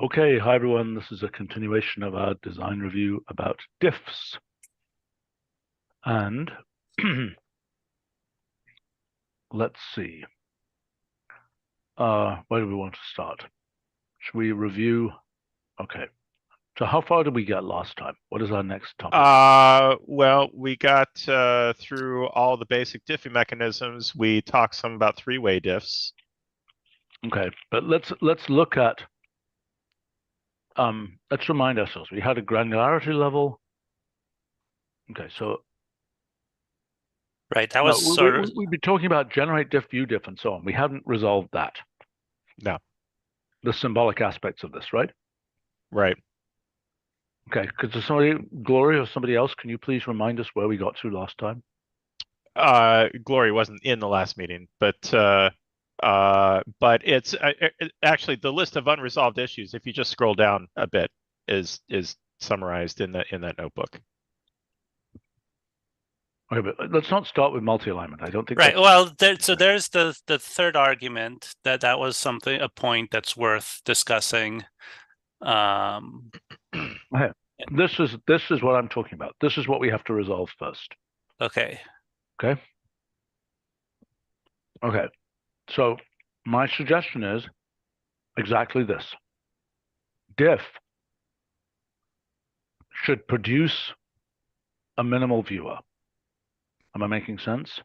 Okay, hi everyone. This is a continuation of our design review about diffs. And let's see. Where do we want to start? Should we review? Okay. So how far did we get last time? What is our next topic? Well, we got through all the basic diffing mechanisms. We talked some about three-way diffs. Okay, but let's look at let's remind ourselves. We had a granularity level. Okay, so right, that was sort of we'd be talking about generate diff, view diff, and so on. We haven't resolved that. No. The symbolic aspects of this, right? Right. Okay, because somebody, Glory or somebody else, can you please remind us where we got to last time? Glory wasn't in the last meeting, but it's actually the list of unresolved issues. If you just scroll down a bit, is summarized in that notebook. Okay, but let's not start with multi-alignment. I don't think right. Well, there's the third argument that was a point that's worth discussing. Okay. This is what I'm talking about. This is what we have to resolve first. Okay. Okay. Okay. So my suggestion is exactly this. Diff should produce a minimal viewer. Am I making sense?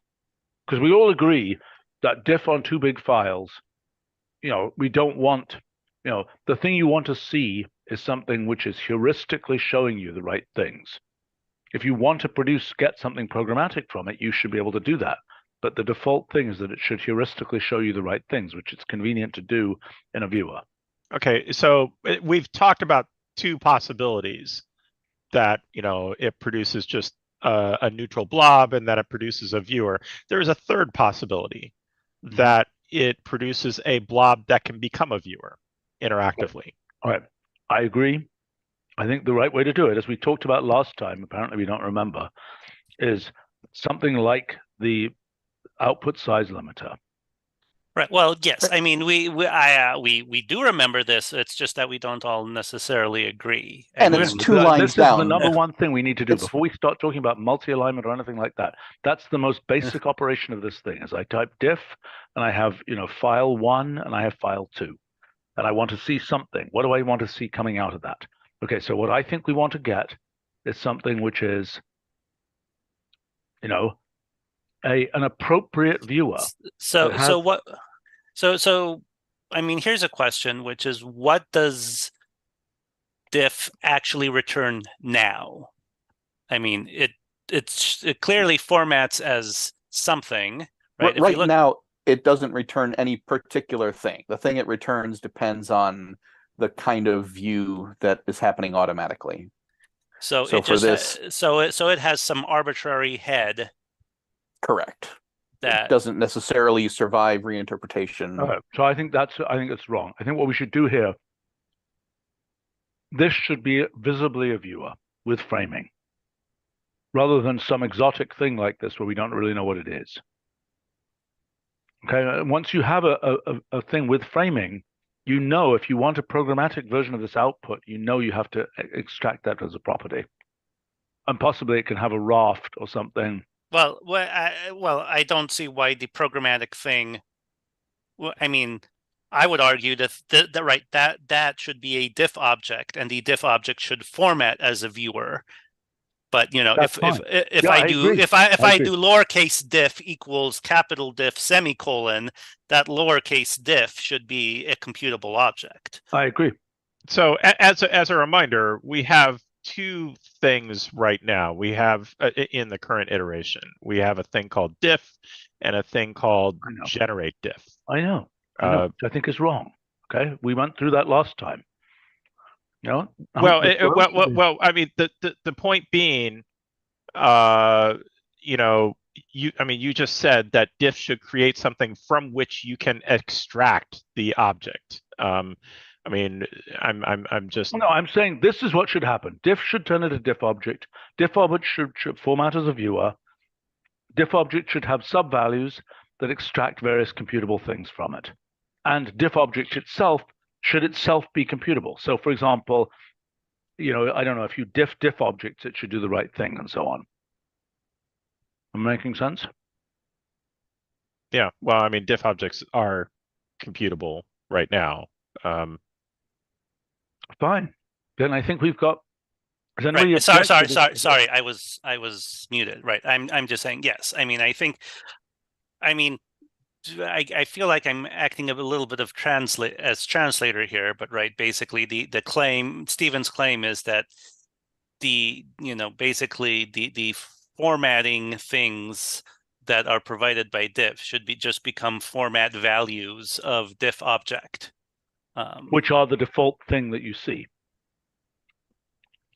Because we all agree that diff on two big files, we don't want, the thing you want to see is something which is heuristically showing you the right things. If you want to get something programmatic from it, you should be able to do that. But the default thing is that it should heuristically show you the right things, which it's convenient to do in a viewer. Okay, so we've talked about two possibilities, that it produces just a neutral blob and that it produces a viewer. There is a third possibility, that it produces a blob that can become a viewer interactively. All right, I agree. I think the right way to do it, as we talked about last time, apparently we don't remember, is something like the output size limiter. Right. Well, yes. I mean, we do remember this. It's just that we don't all necessarily agree. And it's two lines down. This is the number one thing we need to do before we start talking about multi-alignment or anything like that. That's the most basic operation of this thing. Is I type diff, and I have file 1 and I have file 2, and I want to see something. What do I want to see coming out of that? Okay, so what I think we want to get is something which is, an appropriate viewer. So I mean, here's a question, which is, what does diff actually return now? I mean, it clearly formats as something, right? Right now, it doesn't return any particular thing. The thing it returns depends on the kind of view that is happening automatically. So it has some arbitrary head. Correct. That it doesn't necessarily survive reinterpretation. So I think that's wrong. I think what we should do here, this should be visibly a viewer with framing, rather than some exotic thing like this where we don't really know what it is. Okay, once you have a thing with framing, if you want a programmatic version of this output, you have to extract that as a property, and possibly it can have a raft or something. Well, I don't see why the programmatic thing. Well, I mean, I would argue that that should be a diff object, and the diff object should format as a viewer. But if I do lowercase diff equals capital diff semicolon, that lowercase diff should be a computable object. I agree. So as a reminder, we have two things right now. We have in the current iteration, we have a thing called diff and a thing called generate diff. I know. Which I think is wrong. Okay, we went through that last time. Well, I mean, the point being, you just said that diff should create something from which you can extract the object. I mean, I'm just... No, I'm saying this is what should happen. Diff should turn into diff object. Diff object should format as a viewer. Diff object should have sub-values that extract various computable things from it. And diff object itself should itself be computable. So, for example, I don't know, if you diff objects, it should do the right thing, and so on. Am I making sense? Yeah. Well, I mean, diff objects are computable right now. Fine. Then I think we've got. Does anybody Right. Sorry, object to this? sorry. I was muted. Right. I'm just saying yes. I mean, I feel like I'm acting a little bit of translator here, but right, basically the claim, Stephen's claim is that basically the formatting things that are provided by diff should just become format values of diff object. Which are the default thing that you see.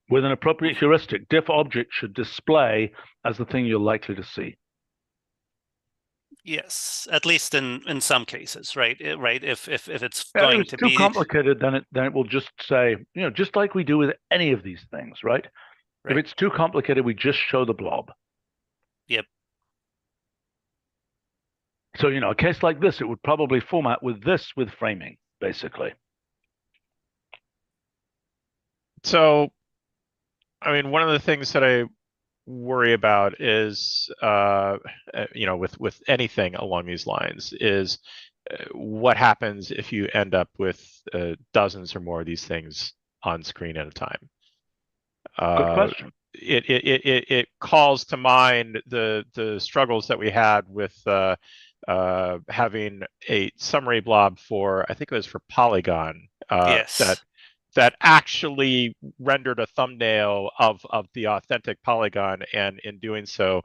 With an appropriate heuristic, diff object should display as the thing you're likely to see. Yes, at least in some cases, right? Right. If it's If going it's to too be complicated, then it will just say, just like we do with any of these things, right? If right. it's too complicated, we just show the blob. Yep. So, a case like this, it would probably format with framing, basically. So, I mean, one of the things that I worry about is, with anything along these lines is what happens if you end up with dozens or more of these things on screen at a time. Good question. It calls to mind the struggles that we had with having a summary blob for, I think it was for Polygon, Yes. that actually rendered a thumbnail of the authentic Polygon, and in doing so,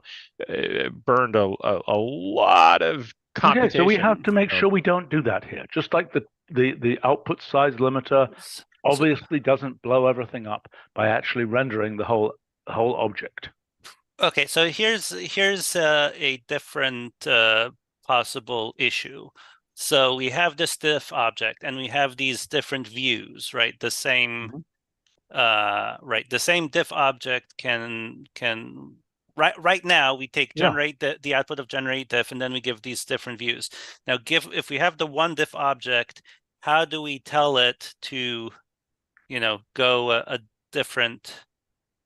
burned a lot of computation. Okay, so we have to make sure we don't do that here. Just like the output size limiter obviously doesn't blow everything up by actually rendering the whole object. Okay, so here's a different possible issue. So we have this diff object, and we have these different views, right? The same, right? The same diff object can right now we take generate the output of generate diff, and then we give these different views. Now, if we have the one diff object, how do we tell it to, go a different,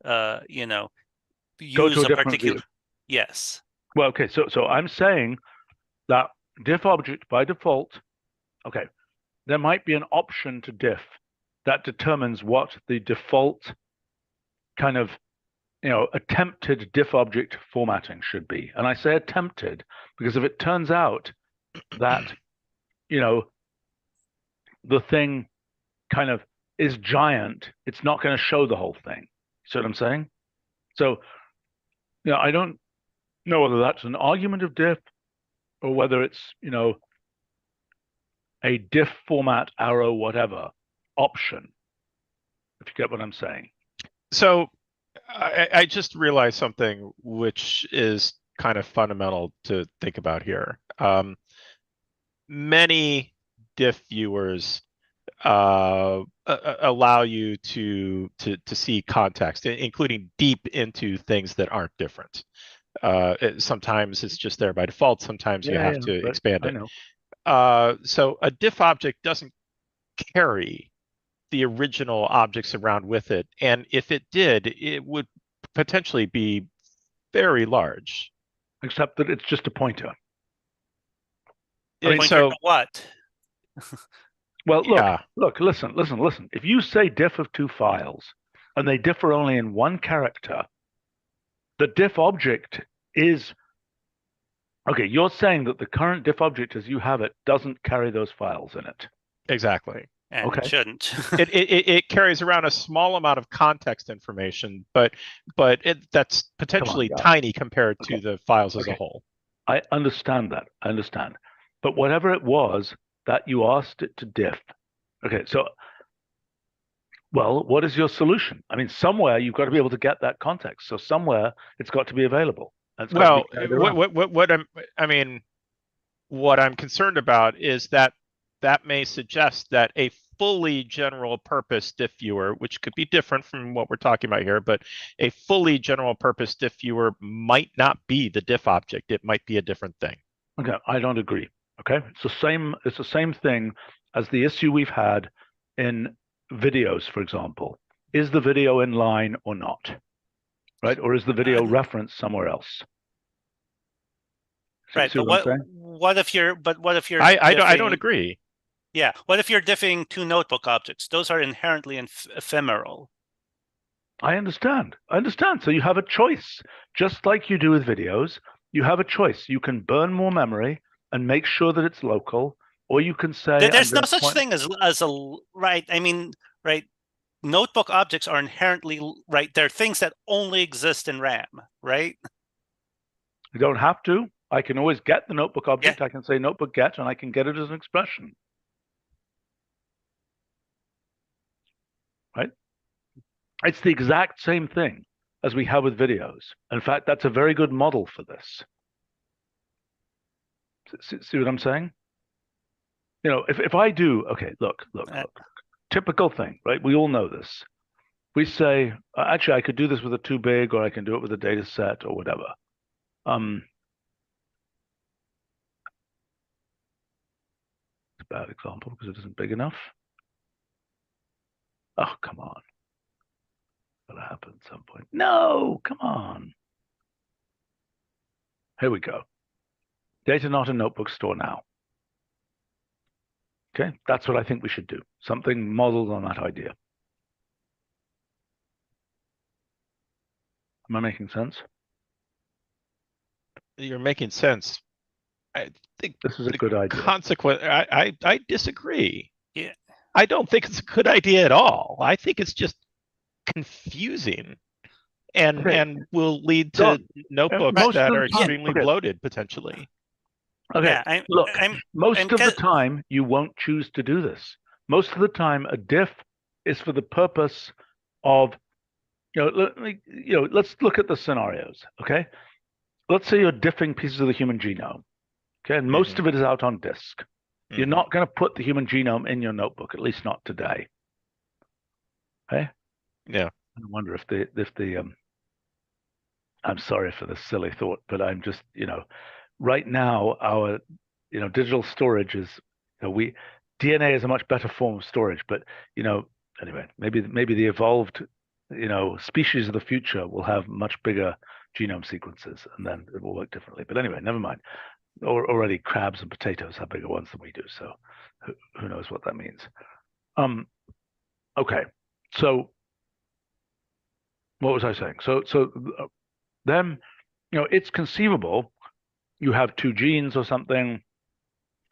use a particular view. Yes. Well, okay, so I'm saying that diff object by default, okay, there might be an option to diff that determines what the default kind of attempted diff object formatting should be. And I say attempted because if it turns out that the thing kind of is giant, it's not going to show the whole thing. See what I'm saying? So I don't know whether that's an argument of diff or whether it's a diff format arrow whatever option, if you get what I'm saying. So I just realized something which is kind of fundamental to think about here. Many diff viewers allow you to see context, including deep into things that aren't different. Sometimes it's just there by default. Sometimes you have to expand it. So a diff object doesn't carry the original objects around with it, and if it did, it would potentially be very large. Except that it's just a pointer. Pointer to what? Well, look, listen. If you say diff of two files and they differ only in one character, the diff object is okay. You're saying that the current diff object as you have it doesn't carry those files in it. Exactly. And it shouldn't. it carries around a small amount of context information, but that's potentially tiny compared to the files as a whole. I understand that. But whatever it was that you asked it to diff, okay, so, well, what is your solution? I mean, somewhere you've got to be able to get that context. So somewhere it's got to be available. Well, what I'm concerned about is that may suggest that a fully general purpose diff viewer, which could be different from what we're talking about here, but a fully general purpose diff viewer might not be the diff object. It might be a different thing. Okay, I don't agree. Okay, it's the same thing as the issue we've had in videos, for example. Is the video in line or not? Right? Or is the video referenced somewhere else? Right, See but what I'm saying? what if you're I don't diffing- agree. Yeah, what if you're diffing two notebook objects? Those are inherently ephemeral. I understand. So you have a choice, just like you do with videos. You have a choice. You can burn more memory and make sure that it's local, or you can say There's no such thing as a right. I mean, right. Notebook objects are inherently right. They're things that only exist in RAM, right? You don't have to. I can always get the notebook object. Yeah. I can say notebook get, and I can get it as an expression. Right? It's the exact same thing as we have with videos. In fact, that's a very good model for this. See what I'm saying? You know, if I do, okay, look. Typical thing, right? We all know this. We say, actually, I could do this with a too big, or I can do it with a data set, or whatever. It's a bad example because it isn't big enough. Oh, come on. That'll happen at some point. No, come on. Here we go. Data not in notebook, store now. Okay, that's what I think we should do. Something modeled on that idea. Am I making sense? You're making sense. I think this is a good idea. Consequent, I disagree. Yeah. I don't think it's a good idea at all. I think it's just confusing and will lead to notebooks that are extremely bloated potentially. Okay, yeah, most of the time you won't choose to do this. Most of the time a diff is for the purpose of, let's look at the scenarios, okay? Let's say you're diffing pieces of the human genome, okay? And most of it is out on disk. You're not going to put the human genome in your notebook, at least not today. Okay? Yeah. I wonder if the I'm sorry for this silly thought, but I'm just, right now our, digital storage is, DNA is a much better form of storage, but, anyway, maybe the evolved, species of the future will have much bigger genome sequences, and then it will work differently. But anyway, never mind. Already crabs and potatoes have bigger ones than we do, so who knows what that means. Okay, so what was I saying? So then, it's conceivable you have two genes or something.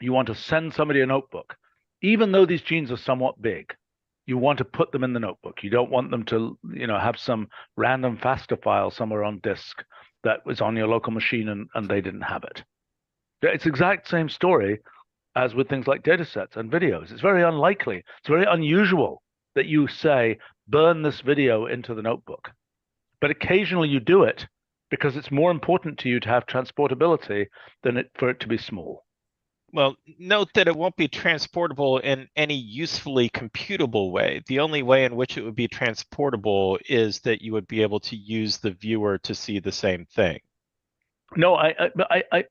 You want to send somebody a notebook, even though these genes are somewhat big. You want to put them in the notebook. You don't want them to, have some random FASTA file somewhere on disk that was on your local machine and they didn't have it. It's the exact same story as with things like data sets and videos. It's very unlikely. It's very unusual that you say, burn this video into the notebook. But occasionally you do it because it's more important to you to have transportability than for it to be small. Well, note that it won't be transportable in any usefully computable way. The only way in which it would be transportable is that you would be able to use the viewer to see the same thing. No,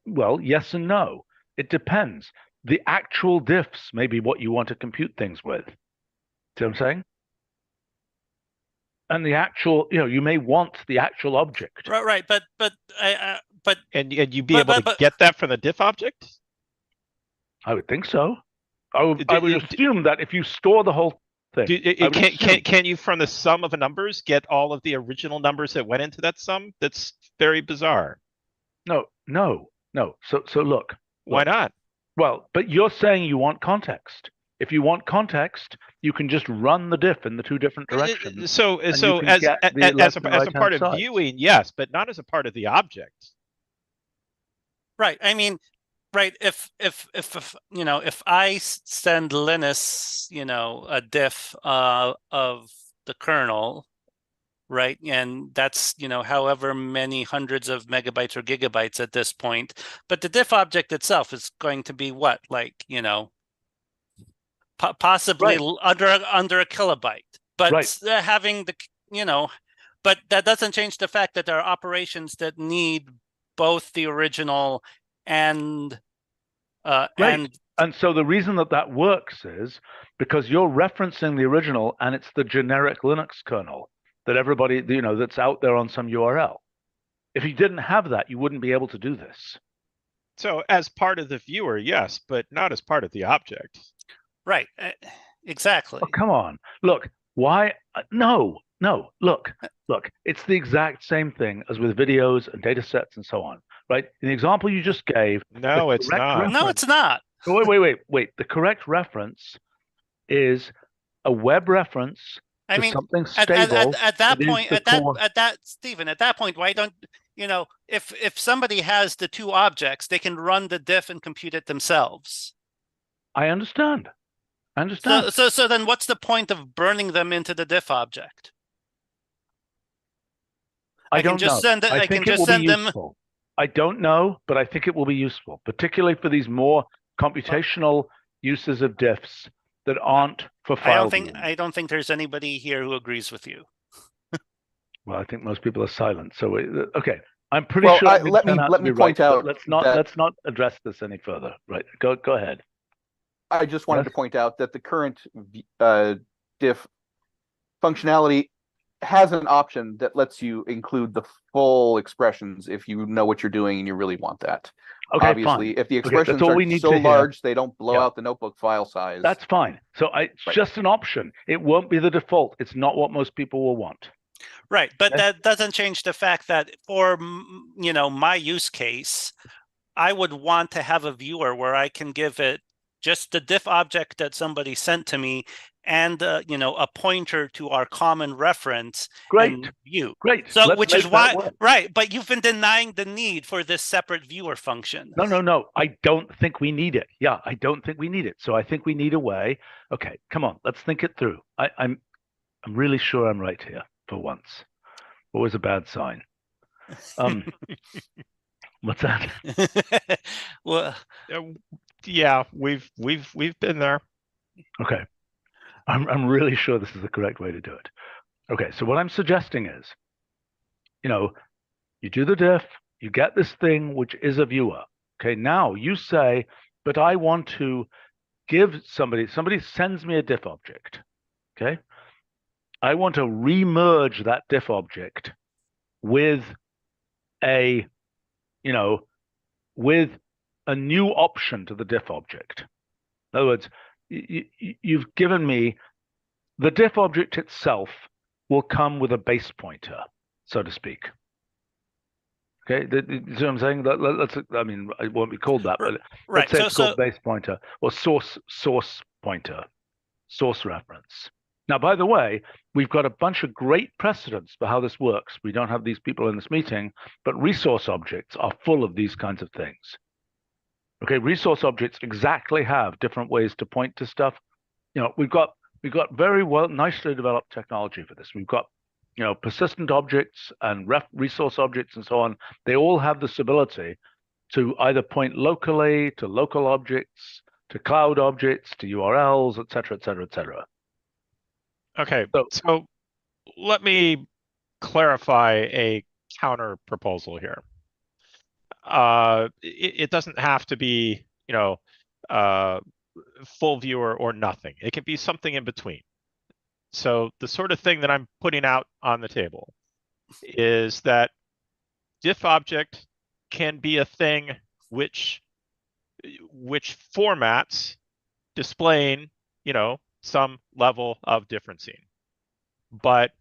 well, yes and no. It depends. The actual diffs may be what you want to compute things with. See what I'm saying? And the actual, you may want the actual object. Right, but and you'd be able to get that from the diff object? I would think so. I would assume that if you store the whole thing, can you from the sum of numbers get all of the original numbers that went into that sum? That's very bizarre. No. So look. Why not? Well, but you're saying you want context. If you want context, you can just run the diff in the two different directions. So as a part of viewing, yes, but not as a part of the object. Right. I mean, right. If I send Linus, a diff of the kernel, right, and that's however many hundreds of megabytes or gigabytes at this point, but the diff object itself is going to be what, like possibly under a kilobyte, but having the but that doesn't change the fact that there are operations that need both the original and the And so the reason that works is because you're referencing the original, and it's the generic Linux kernel that everybody, that's out there on some URL. If you didn't have that, you wouldn't be able to do this. So as part of the viewer, yes, but not as part of the object. Right. Exactly. Oh, come on. Look, why? No. Look. It's the exact same thing as with videos and data sets and so on, right? In the example you just gave, No, it's not. No, it's not. Wait. The correct reference is a web reference I to mean, something at stable. that is point, the core. Stephen, at that point, why don't if somebody has the two objects, they can run the diff and compute it themselves. I understand. So then what's the point of burning them into the diff object? I can don't just know. send it. I I think can it just will send be them. useful. I don't know, but I think it will be useful, particularly for these more computational uses of diffs that aren't for file viewing. I don't think there's anybody here who agrees with you. Well, I think most people are silent. So okay, I'm pretty Well, sure. let me point out. Let's not address this any further. Right? Go ahead. I just wanted to point out that the current diff functionality has an option that lets you include the full expressions if you know what you're doing and you really want that. Okay, obviously, fine. if the expressions are so large they don't blow out the notebook file size. That's fine. So it's just an option. It won't be the default. It's not what most people will want. Right, but that doesn't change the fact that for my use case, I would want to have a viewer where I can give it just the diff object that somebody sent to me and a pointer to our common reference. Great. View. Great. So which is why right, but you've been denying the need for this separate viewer function. No. I don't think we need it. Yeah, I don't think we need it. So I think we need a way. Okay, come on, let's think it through. I'm really sure I'm right here for once. Always a bad sign. What's that? Well, yeah, we've been there. Okay. I'm really sure this is the correct way to do it. Okay, so what I'm suggesting is, you do the diff, you get this thing which is a viewer. Okay, now you say, but I want to give somebody sends me a diff object. Okay, I want to remerge that diff object with a new option to the diff object. In other words, you've given me the diff object itself will come with a base pointer, so to speak. Okay, you see what I'm saying? It won't be called that, but let's say it's called base pointer or source pointer, source reference. Now, by the way, we've got a bunch of great precedents for how this works. We don't have these people in this meeting, but resource objects are full of these kinds of things. Okay, resource objects exactly have different ways to point to stuff. We've got very nicely developed technology for this. We've got persistent objects and resource objects and so on. They all have this ability to either point locally to local objects, to cloud objects, to URLs, et cetera, et cetera, et cetera. Okay, so let me clarify a counter proposal here. It doesn't have to be, full viewer or nothing. It can be something in between. So the sort of thing that I'm putting out on the table is that diff object can be a thing which formats displaying, some level of differencing. But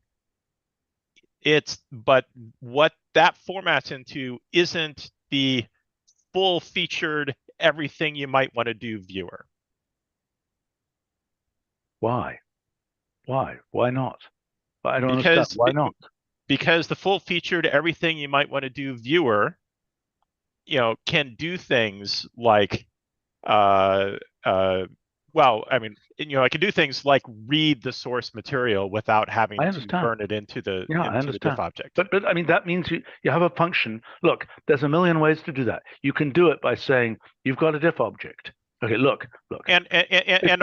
what that formats into isn't the full featured everything you might want to do viewer. Why not? I don't understand. Why not? Because the full featured everything you might want to do viewer, can do things like I can do things like read the source material without having to burn it into the diff object. But that means you have a function. Look, there's a million ways to do that. You can do it by saying you've got a diff object. Okay, look. And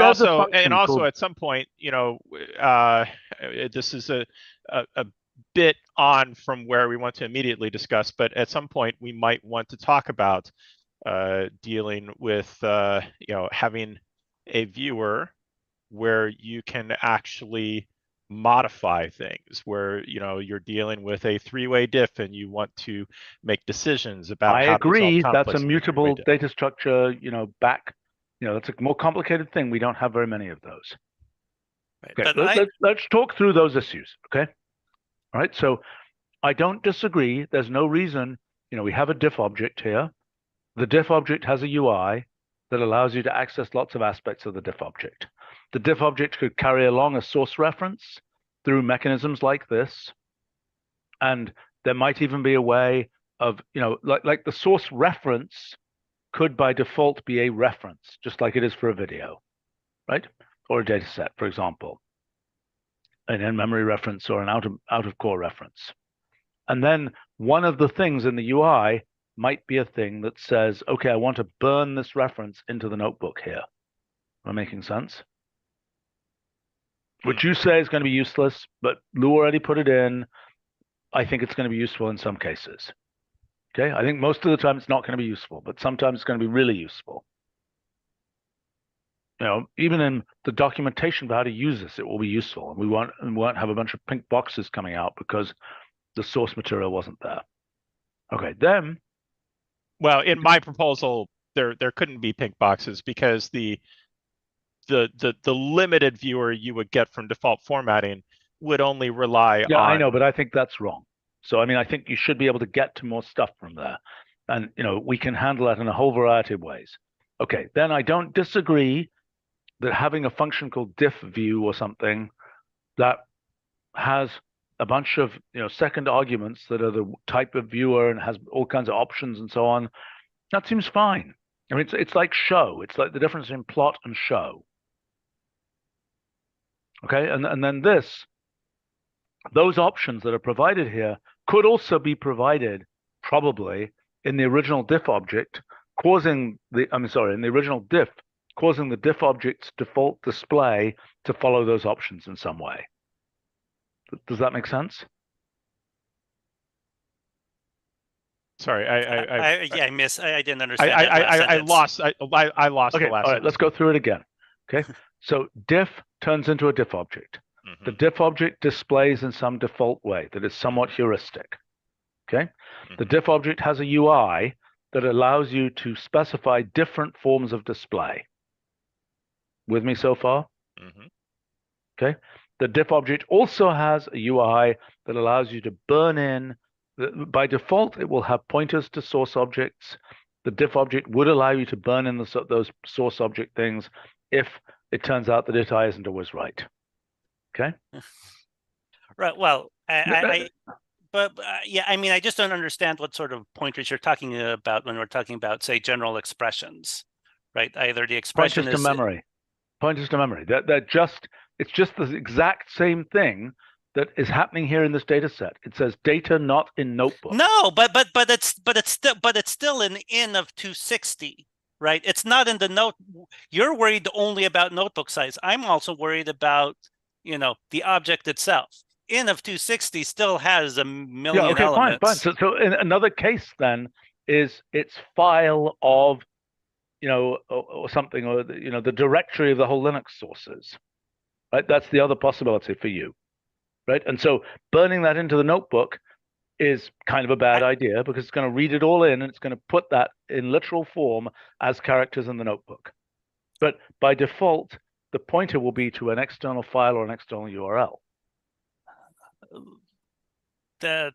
also at some point, this is a bit on from where we want to immediately discuss, but at some point we might want to talk about dealing with having a viewer where you can actually modify things, where you're dealing with a three-way diff and you want to make decisions about I how to resolve agree. That's a conflicts in the three-way mutable diff. data structure, that's a more complicated thing. We don't have very many of those. Right. Okay, But let's talk through those issues, okay? All right, so I don't disagree. There's no reason, we have a diff object here. The diff object has a UI that allows you to access lots of aspects of the diff object. The diff object could carry along a source reference through mechanisms like this. And there might even be a way of, like the source reference could by default be a reference, just like it is for a video, right? Or a data set, for example, an in-memory reference or an out-of-core reference. And then one of the things in the UI might be a thing that says, okay, I want to burn this reference into the notebook here. Am I making sense? Which you say is going to be useless, but Lou already put it in. I think it's going to be useful in some cases. Okay, I think most of the time it's not going to be useful, but sometimes it's going to be really useful. Even in the documentation of how to use this, it will be useful, and we won't have a bunch of pink boxes coming out because the source material wasn't there. Okay, then. Well, in my proposal, there couldn't be pink boxes because the limited viewer you would get from default formatting would only rely on. Yeah, I know, but I think that's wrong. So, I think you should be able to get to more stuff from there. And, we can handle that in a whole variety of ways. Okay, then I don't disagree that having a function called diff view or something that has a bunch of, second arguments that are the type of viewer and has all kinds of options and so on, that seems fine. It's like show. It's like the difference in plot and show. Okay, and then those options that are provided here could also be provided probably in the original diff object, in the original diff, causing the diff object's default display to follow those options in some way. Does that make sense? Sorry, I didn't understand that last I sentence. lost I lost Okay, the last all right, let's go through it again. Okay, so diff turns into a diff object. Mm-hmm. The diff object displays in some default way that is somewhat heuristic. Okay, Mm-hmm. The diff object has a UI that allows you to specify different forms of display. With me so far? Mm-hmm. Okay, the diff object also has a UI that allows you to burn in. By default, it will have pointers to source objects. The diff object would allow you to burn in those source object things if it turns out that iti isn't always right. Okay. Right. Well, I just don't understand what sort of pointers you're talking about when we're talking about, say, general expressions, right? Either the expression pointers to memory. Pointers to memory. It's just the exact same thing that is happening here in this data set. It says data not in notebook. No, but it's still an in of 260, right? It's not in the note. You're worried only about notebook size. I'm also worried about, the object itself. In of 260 still has a million elements. Fine. So in another case then is its file of, or something, or the directory of the whole Linux sources, right? That's the other possibility for you, right? And so burning that into the notebook is kind of a bad idea because it's going to read it all in and it's going to put that in literal form as characters in the notebook. But by default, the pointer will be to an external file or an external URL. You're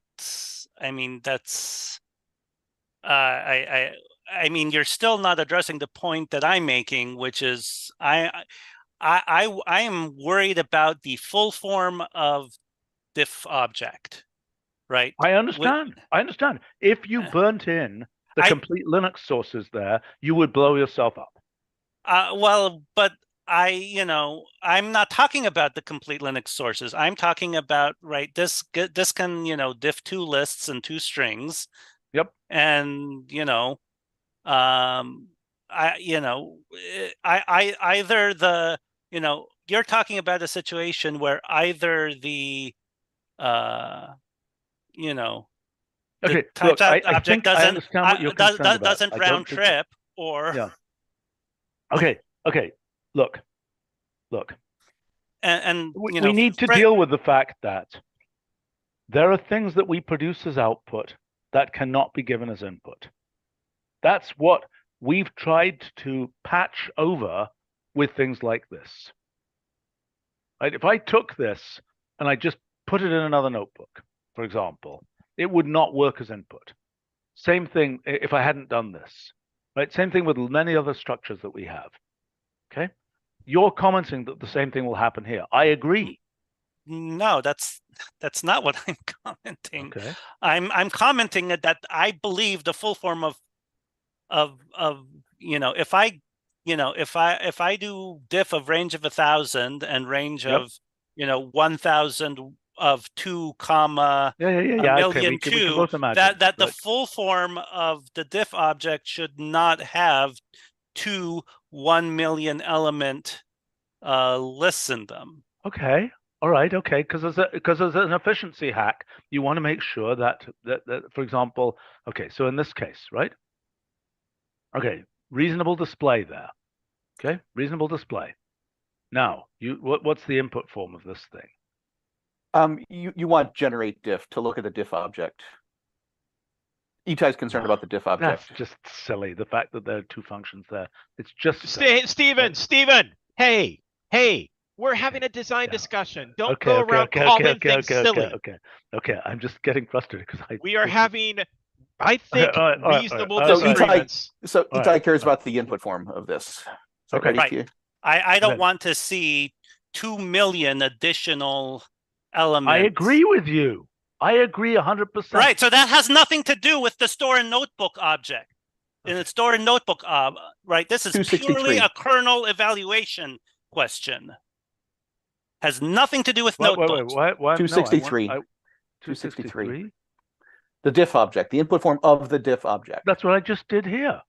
still not addressing the point that I'm making, which is I am worried about the full form of diff object, right? I understand. If you burnt in the complete Linux sources there, you would blow yourself up. But I'm not talking about the complete Linux sources. I'm talking about, right, this can, diff 2 lists and 2 strings. Yep. And, either the, you're talking about a situation where either the, Okay, the types look, I object think I doesn't understand what you're concerned about. doesn't I round don't think- trip or Yeah. Okay, look. and We, you know we need to deal with the fact that there are things that we produce as output that cannot be given as input. That's what we've tried to patch over with things like this. Right? If I took this and I just put it in another notebook, for example, it would not work as input. Same thing if I hadn't done this, right? Same thing with many other structures that we have. Okay. You're commenting that the same thing will happen here. I agree. No, that's not what I'm commenting. Okay. I'm commenting that I believe the full form of if I do diff of range of 1,000 and range Yep. of 1,000 of 2 comma Yeah. a Okay. million We can 2, both imagine that the right? full form of the diff object should not have 2 1 million element lists in them. Okay. All right. Okay. Because there's an efficiency hack. You want to make sure that for example, okay. So in this case, right? Okay. Reasonable display there. Okay. Reasonable display. Now, what's the input form of this thing? You want generate diff to look at the diff object. Itai's concerned about the diff object. That's just silly. The fact that there are 2 functions there. It's just silly. Steven, hey, we're having a design discussion. Don't Okay, go okay, around okay, calling okay, things okay, silly. okay. I'm just getting frustrated because We are having, I think, all right, reasonable all right. disagreements. So All Itai right, cares all right. about the input form of this. Is that Okay. ready to you? I Go don't ahead. want to see 2 million additional elements. I agree with you. I agree 100%. Right, so that has nothing to do with the store and notebook object. In the store and notebook, right? This is purely 263. a kernel evaluation question. Has nothing to do with Wait, notebooks. why? 263. 263. The diff object, the input form of the diff object. That's what I just did here.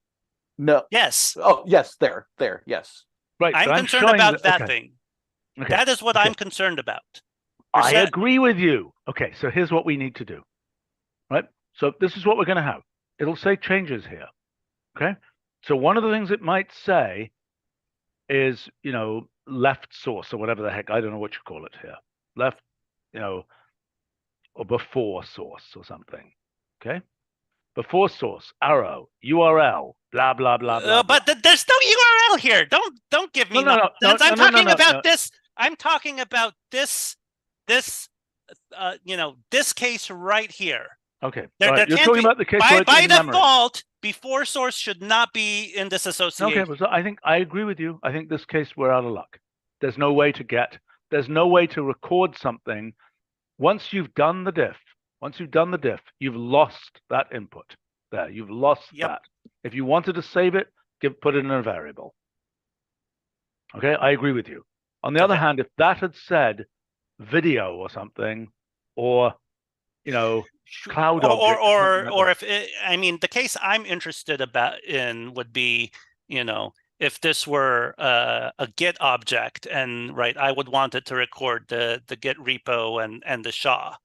No. Yes. Oh, yes, there, yes. Right. I'm but concerned showing about that okay. thing. Okay. That is what Okay. I'm concerned about. I agree with you. Okay, so here's what we need to do. Right? So this is what we're going to have. It'll say changes here. Okay? So one of the things it might say is, left source or whatever the heck, I don't know what you call it here. Left, or before source or something. Okay? Before source, arrow, URL, blah, blah, blah, blah. But there's no URL here. Don't give me nonsense. I'm talking about this. I'm talking about this case right here. Okay. There You're can't talking be, about the case by memory. default, before source should not be in this association. Okay, so I think I agree with you. I think this case we're out of luck. There's no way to record something. Once you've done the diff, you've lost that input there. You've lost that. If you wanted to save it, put it in a variable. Okay, I agree with you. On the other hand, if that had said video or something, or cloud object, or if the case I'm interested in would be, if this were a Git object, and right, I would want it to record the Git repo and the SHA.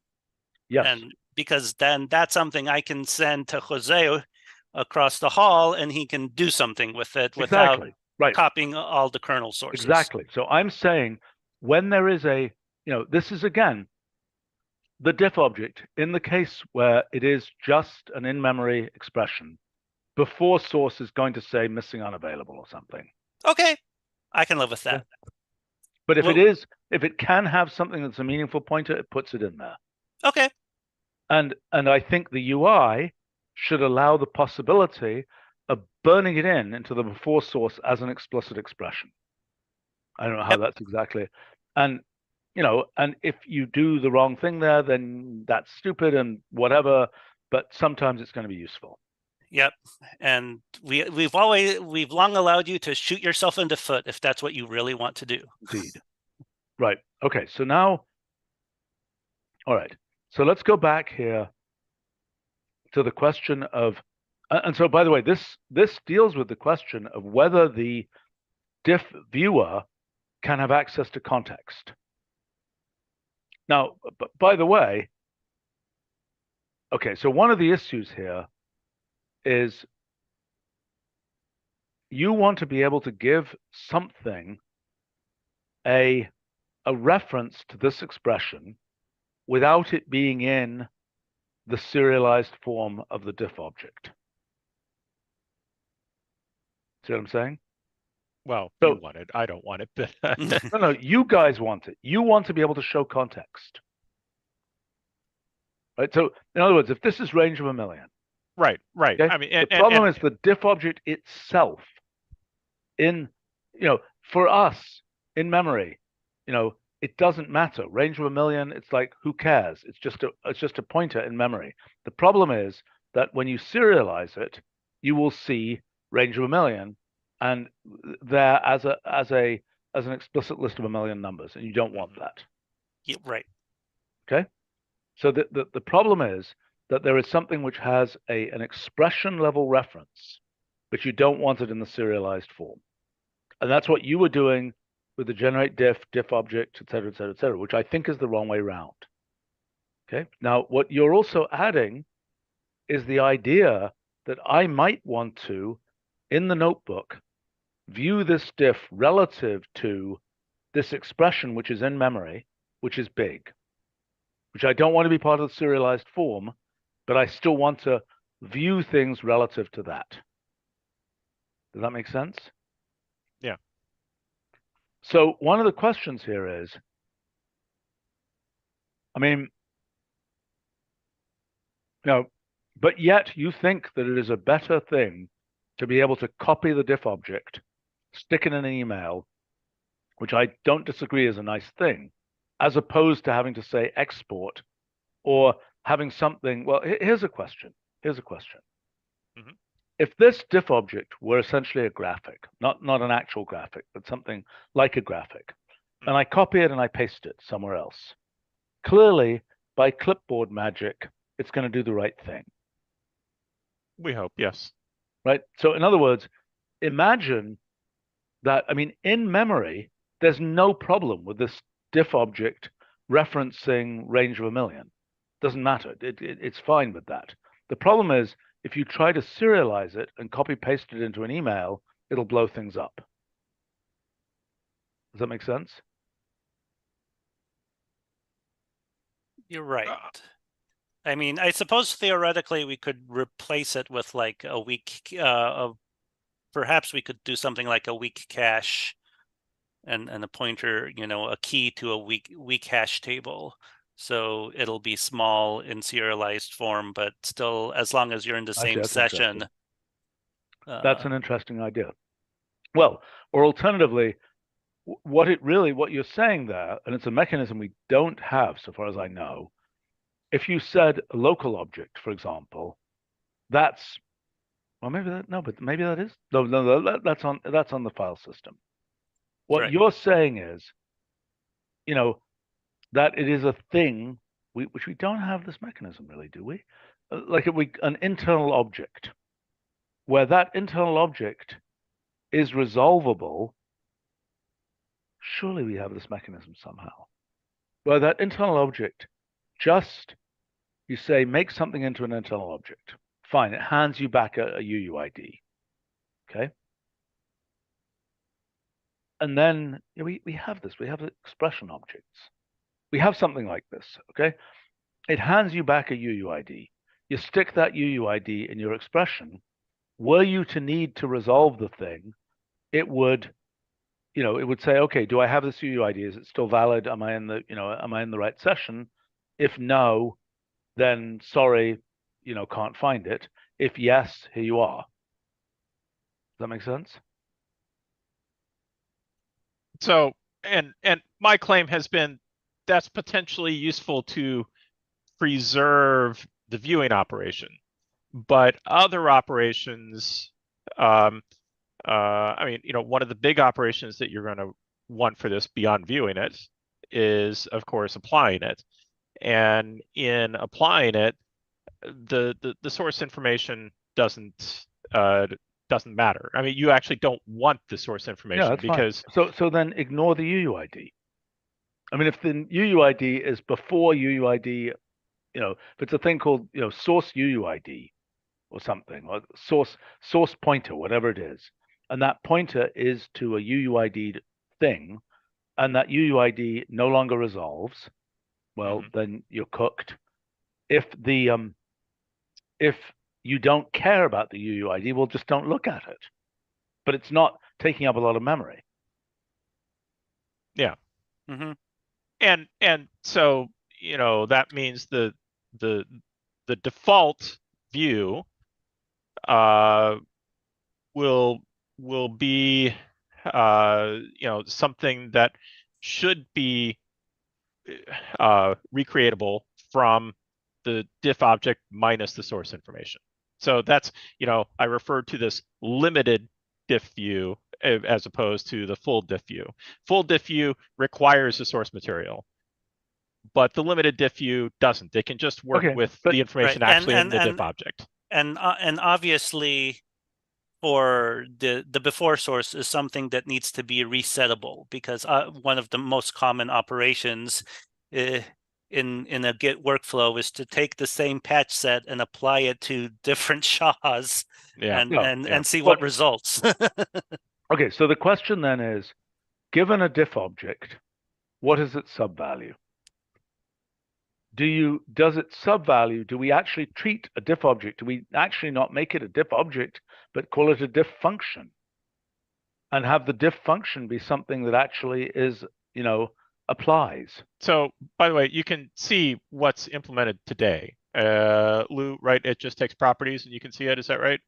Yes. And because then that's something I can send to Jose across the hall, and he can do something with it without copying all the kernel sources. Exactly. So I'm saying when there is this is again the diff object in the case where it is just an in-memory expression, before source is going to say missing unavailable or something. Okay, I can live with that. Yeah. But if it can have something that's a meaningful pointer, it puts it in there. Okay. And I think the UI should allow the possibility of burning it into the before source as an explicit expression. I don't know how that's exactly. And and if you do the wrong thing there, then that's stupid and whatever, but sometimes it's going to be useful. Yep. And we've long allowed you to shoot yourself in the foot if that's what you really want to do. Indeed. Right. Okay. So now, all right. So let's go back here to the question of, and so by the way, this deals with the question of whether the diff viewer can have access to context. Now, by the way, Okay, so one of the issues here is you want to be able to give something a reference to this expression without it being in the serialized form of the diff object. See what I'm saying? Well, So- you want it. I don't want it, but No, you guys want it. You want to be able to show context. Right? So in other words, if this is range of 1 million, right. okay, I mean, the problem is the diff object itself for us in memory, it doesn't matter. Range of 1 million, it's like, who cares? It's just a pointer in memory. The problem is that when you serialize it, you will see range of 1 million and there as an explicit list of 1 million numbers, and you don't want that. Yeah, right. Okay. So the problem is that there is something which has an expression level reference, but you don't want it in the serialized form. And that's what you were doing with the generate diff object, et cetera, which I think is the wrong way round. Okay. Now, what you're also adding is the idea that I might want to, in the notebook, view this diff relative to this expression, which is in memory, which is big, which I don't want to be part of the serialized form, but I still want to view things relative to that. Does that make sense? Yeah. So one of the questions here is, I mean, but yet you think that it is a better thing to be able to copy the diff object, stick it in an email, which I don't disagree is a nice thing, as opposed to having to say export or having something. Well, here's a question. Mhm. If this diff object were essentially a graphic, not an actual graphic, but something like a graphic, and I copy it and I paste it somewhere else, clearly by clipboard magic, it's going to do the right thing. We hope, yes. Right? So in other words, imagine that, I mean, in memory, there's no problem with this diff object referencing range of 1 million. Doesn't matter. It's fine with that. The problem is if you try to serialize it and copy paste it into an email, it'll blow things up. Does that make sense? You're right. I mean, I suppose theoretically we could replace it with like a weak perhaps we could do something like a weak cache and a pointer, a key to a weak hash table. So it'll be small in serialized form, but still, as long as you're in the same session. That's an interesting idea. Well, or alternatively, what you're saying there, and it's a mechanism we don't have so far as I know. If you said a local object, for example, that's, well, maybe that, no, but maybe that is, no, that's on the file system. What Right. you're saying is, that it is a thing, which we don't have this mechanism really, do we? Like an internal object, where that internal object is resolvable. Surely we have this mechanism somehow, where that internal object just, you say, make something into an internal object. Fine, it hands you back a UUID. Okay. And then we have this, we have expression objects. We have something like this, okay? It hands you back a UUID. You stick that UUID in your expression. Were you to need to resolve the thing, it would say, okay, do I have this UUID? Is it still valid? Am I in the right session? If no, then sorry, can't find it. If yes, here you are. Does that make sense? So, and my claim has been that's potentially useful to preserve the viewing operation, but other operations, I mean, one of the big operations that you're going to want for this beyond viewing it is, of course, applying it. And in applying it, the source information doesn't matter. I mean, you actually don't want the source information Yeah, that's because fine. So then ignore the UUID. I mean, if the UUID is before UUID if it's a thing called, source UUID or something, or source pointer, whatever it is, and that pointer is to a UUID thing, and that UUID no longer resolves, well, then you're cooked. If you don't care about the UUID, well, just don't look at it. But it's not taking up a lot of memory. Yeah. Mm-hmm. And so, that means the default view will be something that should be recreatable from the diff object minus the source information. So that's, I refer to this limited diff view as opposed to the full diff view. Full diff view requires the source material, but the limited diff view doesn't. They can just work with the information actually in the diff object. And obviously, for the before source is something that needs to be resettable, because one of the most common operations in a Git workflow is to take the same patch set and apply it to different SHAs and see what results. Okay, so the question then is, given a diff object, what is its subvalue? Does it subvalue? Do we actually treat a diff object? Do we actually not make it a diff object, but call it a diff function, and have the diff function be something that actually is, applies? So, by the way, you can see what's implemented today. Lou, right? It just takes properties and you can see it. Is that right?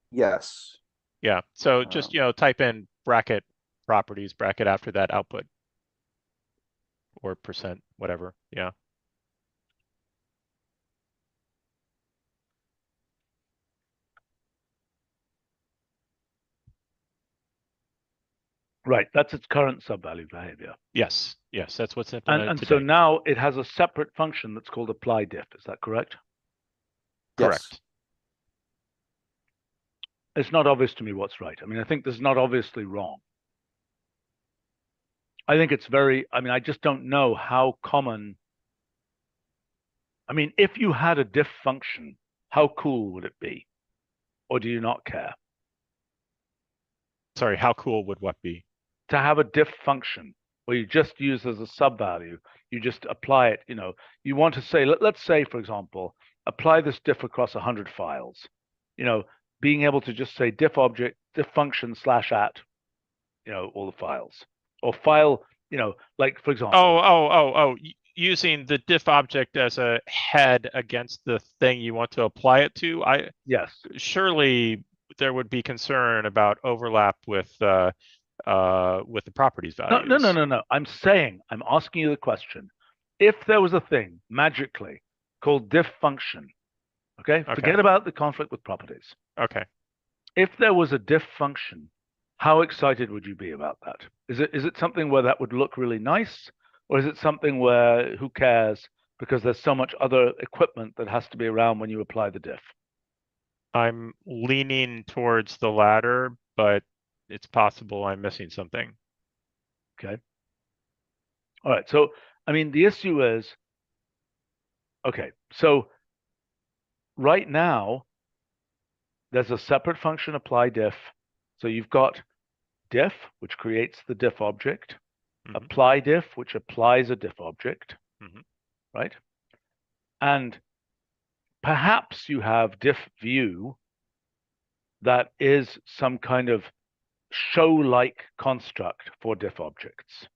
Yes. Yeah. So just, type in bracket properties, bracket after that output, or percent, whatever. Yeah. Right, that's its current subvalue behavior. Yes, that's what's implemented and today. so now it has a separate function that's called apply diff. Is that correct? Correct. Yes. It's not obvious to me what's right. I mean, I think this is not obviously wrong. I think it's I just don't know how common. I mean, if you had a diff function, how cool would it be? Or do you not care? Sorry, how cool would what be? To have a diff function where you just use as a subvalue, you just apply it, you want to say, let's say, for example, apply this diff across 100 files, being able to just say diff object, diff function /at, all the files, or file, like, for example. Using the diff object as a head against the thing you want to apply it to. Yes. Surely there would be concern about overlap with the properties values. No. I'm asking you the question. If there was a thing magically called diff function, okay? Forget about the conflict with properties. Okay. If there was a diff function, how excited would you be about that? Is it something where that would look really nice, or is it something where who cares because there's so much other equipment that has to be around when you apply the diff? I'm leaning towards the latter, but it's possible I'm missing something. Okay. All right. So, I mean, the issue is, okay, so right now, there's a separate function apply diff. So you've got diff, which creates the diff object, apply diff, which applies a diff object, right? And perhaps you have diff view that is some kind of show-like construct for diff objects.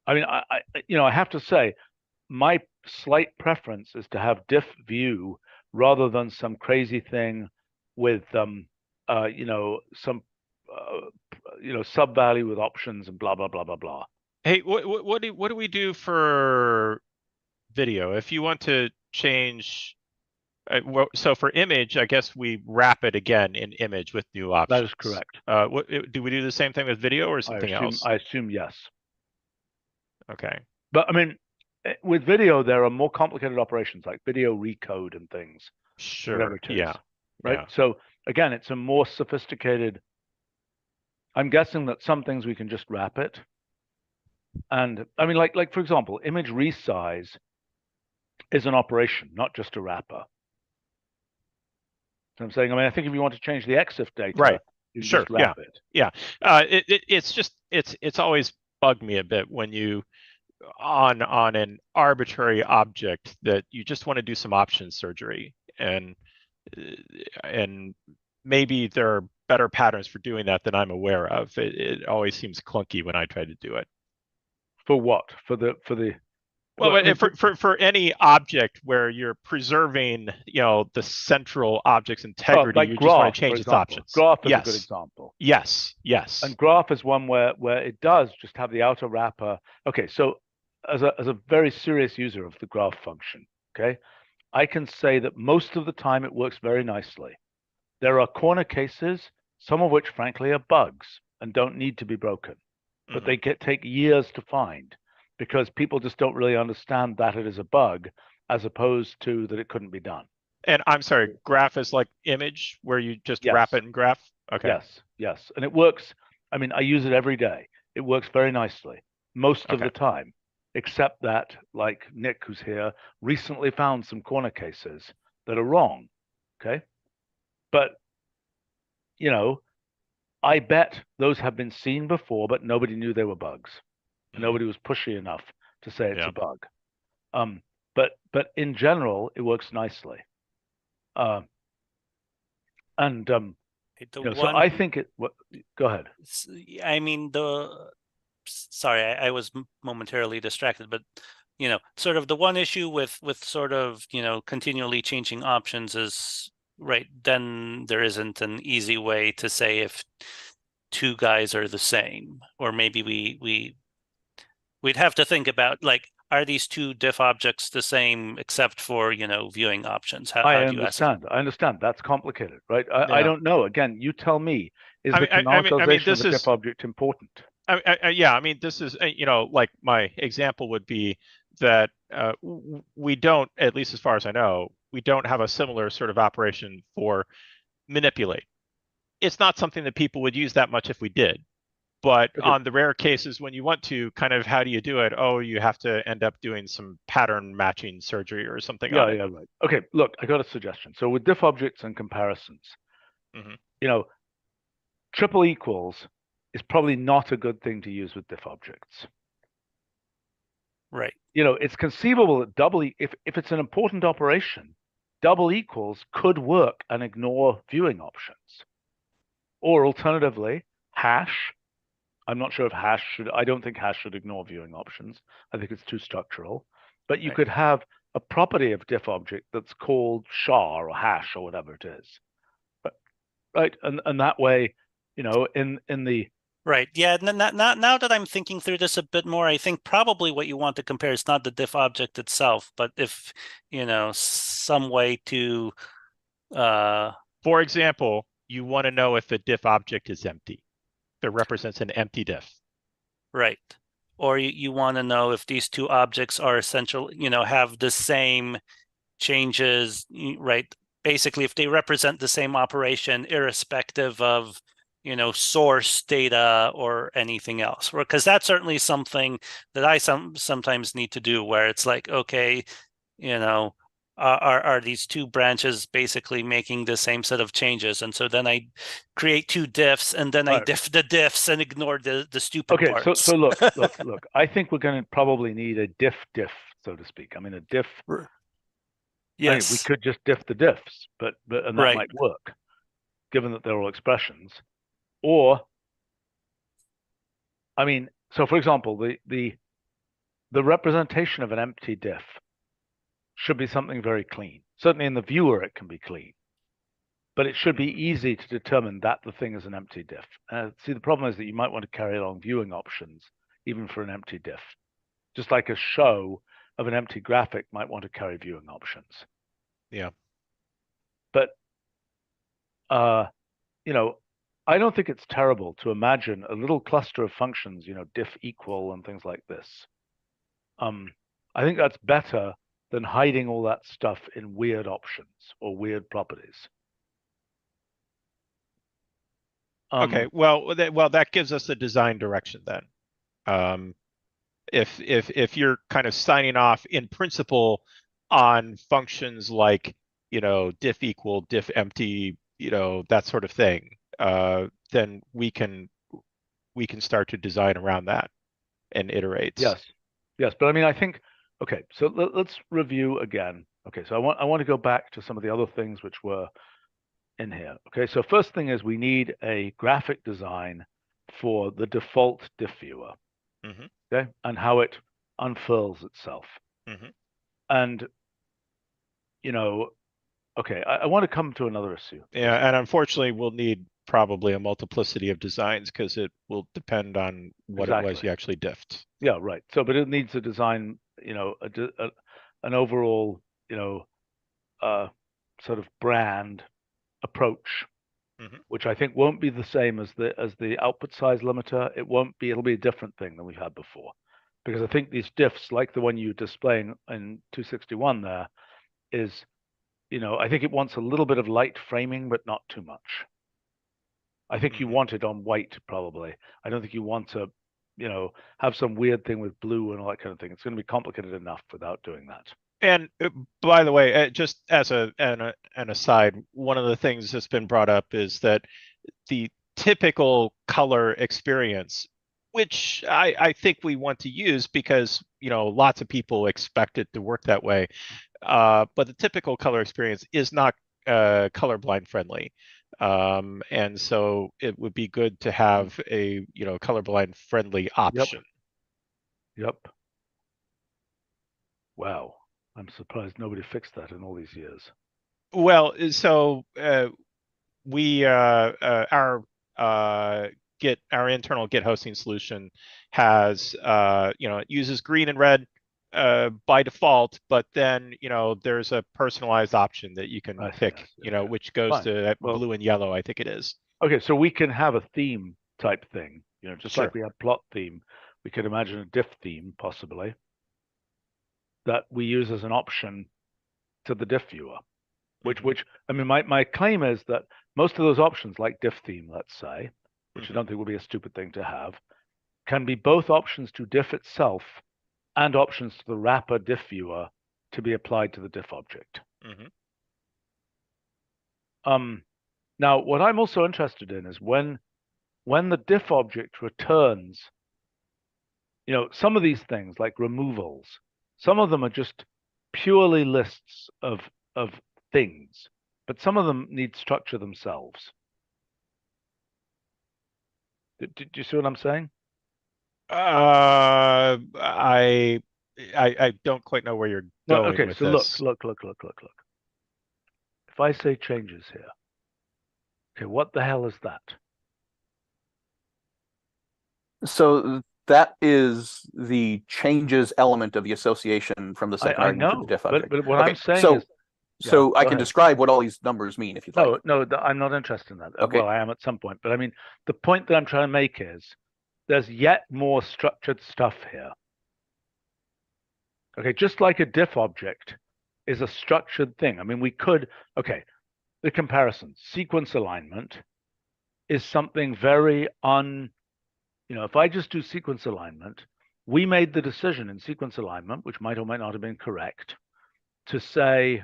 I mean, I have to say, my slight preference is to have diff view rather than some crazy thing with some subvalue with options and blah blah blah blah blah. Hey, what do we do for video? If you want to change, so for image, I guess we wrap it again in image with new options. That is correct. Do we do the same thing with video or something else? I assume yes. Okay. But I mean, with video, there are more complicated operations like video recode and things. Sure. Whatever it is. Yeah. Right. Yeah. So again, it's a more sophisticated. I'm guessing that some things we can just wrap it. And I mean, like for example, image resize is an operation, not just a wrapper. So I'm saying, I mean, I think if you want to change the EXIF data, Right. you can Sure. just wrap it. Yeah. It's always bugged me a bit when you on an arbitrary object that you just want to do some option surgery, and maybe there are better patterns for doing that than I'm aware of. It always seems clunky when I try to do it. For what? For the Well, I mean, for any object where you're preserving, the central object's integrity, like you just want graph, to for change its example. options. Graph is a good Yes. example. Yes. And graph is one where it does just have the outer wrapper. Okay, so as a very serious user of the graph function, okay, I can say that most of the time it works very nicely. There are corner cases, some of which frankly are bugs and don't need to be broken, but they take years to find because people just don't really understand that it is a bug as opposed to that it couldn't be done. And I'm sorry, graph is like image where you just wrap it in graph? Okay. Yes. And it works. I mean, I use it every day. It works very nicely most of the time, except that, like Nick, who's here, recently found some corner cases that are wrong. Okay. But, I bet those have been seen before, but nobody knew they were bugs. Nobody was pushy enough to say it's a bug. But in general, it works nicely. So I think it. Go ahead. I mean, sorry, I was momentarily distracted, but sort of the one issue with sort of continually changing options is right. Then there isn't an easy way to say if two guys are the same, or maybe we'd have to think about, like, are these two diff objects the same except for viewing options? How I do you understand. I understand. That's complicated, right? I don't know. Again, you tell me. Is the canonicalization of a diff object important? Yeah, I mean, this is, like my example would be that we don't, at least as far as I know, we don't have a similar sort of operation for manipulate. It's not something that people would use that much if we did. But on the rare cases when you want to, kind of, how do you do it? Oh, you have to end up doing some pattern matching surgery or something on it. Yeah, right. Okay, look, I got a suggestion. So with diff objects and comparisons, triple equals is probably not a good thing to use with diff objects. Right. It's conceivable that if it's an important operation, double equals could work and ignore viewing options. Or alternatively, hash. I'm not sure if I don't think hash should ignore viewing options. I think it's too structural. But you could have a property of diff object that's called char or hash or whatever it is. Right. And that way, in the Right. Yeah. Now that I'm thinking through this a bit more, I think probably what you want to compare is not the diff object itself, but if, some way to for example, you want to know if the diff object is empty. That represents an empty diff. Right. Or you want to know if these two objects are essential, have the same changes, right? Basically, if they represent the same operation, irrespective of, source data or anything else. Because that's certainly something that I sometimes need to do, where it's like, okay, are these two branches basically making the same set of changes? And so then I create two diffs, and then I diff the diffs and ignore the stupid parts. Okay, so look. I think we're going to probably need a diff, so to speak. I mean, a diff. Yes. I mean, we could just diff the diffs, but that might work, given that they're all expressions. Or, I mean, so for example, the representation of an empty diff should be something very clean. Certainly in the viewer, it can be clean, but it should be easy to determine that the thing is an empty diff. See, the problem is that you might want to carry along viewing options, even for an empty diff. Just like a show of an empty graphic might want to carry viewing options. Yeah. But, I don't think it's terrible to imagine a little cluster of functions, diff equal and things like this. I think that's better than hiding all that stuff in weird options or weird properties. Okay, well, that gives us a design direction then. If you're kind of signing off in principle on functions like, diff equal, diff empty, that sort of thing, then we can start to design around that and iterate. Yes, but I mean, I think, okay, so let's review again. Okay, so I want to go back to some of the other things which were in here. Okay, so first thing is we need a graphic design for the default diff viewer. Okay, and how it unfurls itself. And okay, I want to come to another issue. Yeah, and unfortunately, we'll need probably a multiplicity of designs because it will depend on what it was you actually diffed. Yeah, right. So, but it needs a design, an overall, sort of brand approach, which I think won't be the same as the output size limiter. It won't be. It'll be a different thing than we've had before, because I think these diffs, like the one you're displaying in 261, there is, I think it wants a little bit of light framing, but not too much. I think you want it on white, probably. I don't think you want to, have some weird thing with blue and all that kind of thing. It's going to be complicated enough without doing that. And by the way, just as an aside, one of the things that's been brought up is that the typical color experience, which I think we want to use because lots of people expect it to work that way, but the typical color experience is not colorblind friendly. And so it would be good to have a colorblind friendly option. Yep. Wow. I'm surprised nobody fixed that in all these years. Well, so we our internal Git hosting solution has it uses green and red by default, but then there's a personalized option that you can pick, which goes to blue and yellow, I think it is. Okay, so we can have a theme type thing, just like we have plot theme. We could imagine a diff theme possibly that we use as an option to the diff viewer. Which I mean, my claim is that most of those options, like diff theme, let's say, which I don't think would be a stupid thing to have, can be both options to diff itself and options to the wrapper diff viewer to be applied to the diff object. Now, what I'm also interested in is when the diff object returns, some of these things like removals, some of them are just purely lists of things, but some of them need structure themselves. Do you see what I'm saying? I don't quite know where you're going okay, with so this. Look. If I say changes here, okay, what the hell is that? So that is the changes element of the association from the second argument to the diff object. But what I'm saying is, so I can describe what all these numbers mean if you'd like. No, I'm not interested in that. Okay. Well, I am at some point, but I mean, the point that I'm trying to make is there's yet more structured stuff here. Okay, just like a diff object is a structured thing. I mean, we could, okay, the comparison, sequence alignment is something very if I just do sequence alignment, we made the decision in sequence alignment, which might or might not have been correct, to say,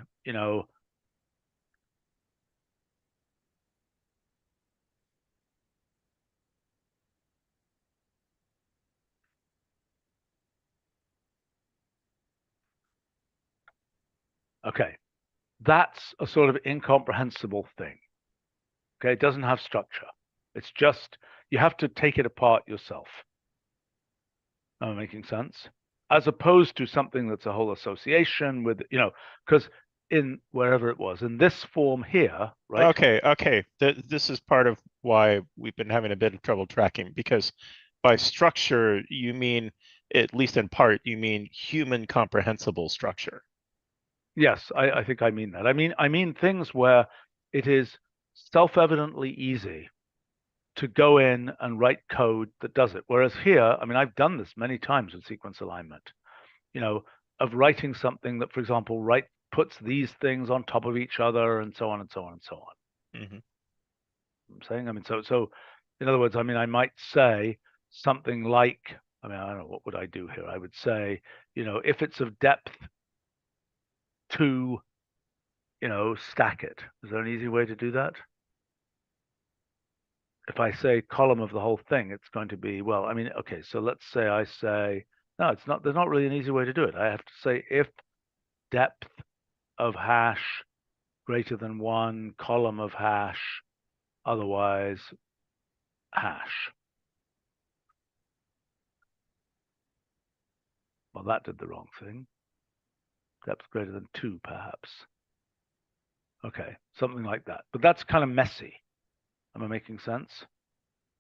okay, that's a sort of incomprehensible thing. Okay, it doesn't have structure. It's just, you have to take it apart yourself. Am I making sense? As opposed to something that's a whole association with, because in wherever it was, in this form here, right? Okay. This is part of why we've been having a bit of trouble tracking, because by structure, you mean, at least in part, you mean human comprehensible structure. Yes, I think I mean that. I mean things where it is self-evidently easy to go in and write code that does it. Whereas here, I mean, I've done this many times with sequence alignment, of writing something that, for example, puts these things on top of each other and so on and so on and so on. I'm saying, I mean, so in other words, I mean, I might say something like, I mean, I don't know, what would I do here? I would say, if it's of depth 2, stack it. Is there an easy way to do that? If I say column of the whole thing, it's going to be, well, I mean, okay, so let's say I say, no, it's not, there's not really an easy way to do it. I have to say if depth of hash greater than 1, column of hash, otherwise hash. Well, that did the wrong thing. Depth greater than 2, perhaps. Okay, something like that. But that's kind of messy. Am I making sense?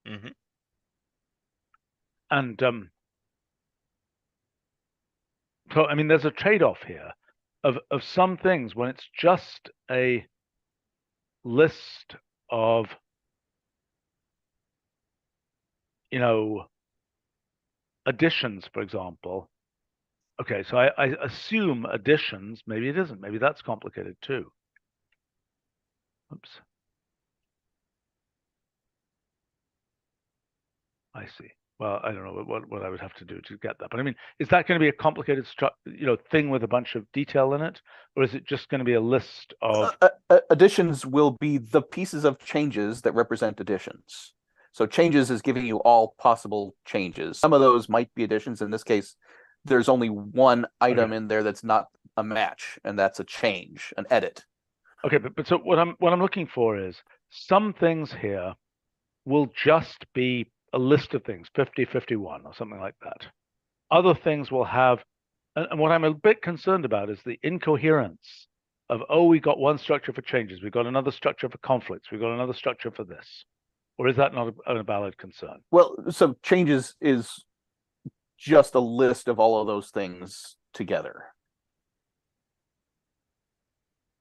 Mm-hmm. And so, I mean, there's a trade-off here of some things when it's just a list of, additions, for example. Okay, so I assume additions, maybe it isn't. Maybe that's complicated too. Oops. I see. Well, I don't know what I would have to do to get that. But I mean, is that going to be a complicated thing with a bunch of detail in it? Or is it just going to be a list of additions will be the pieces of changes that represent additions. So changes is giving you all possible changes. Some of those might be additions. In this case, there's only one item in there that's not a match, and that's a change, an edit. Okay, but so what I'm looking for is some things here will just be a list of things, 50, 51, or something like that. Other things will have, and what I'm a bit concerned about is the incoherence of, oh, we got one structure for changes, we got another structure for conflicts, we got another structure for this. Or is that not a valid concern? Well, so changes is just a list of all of those things together.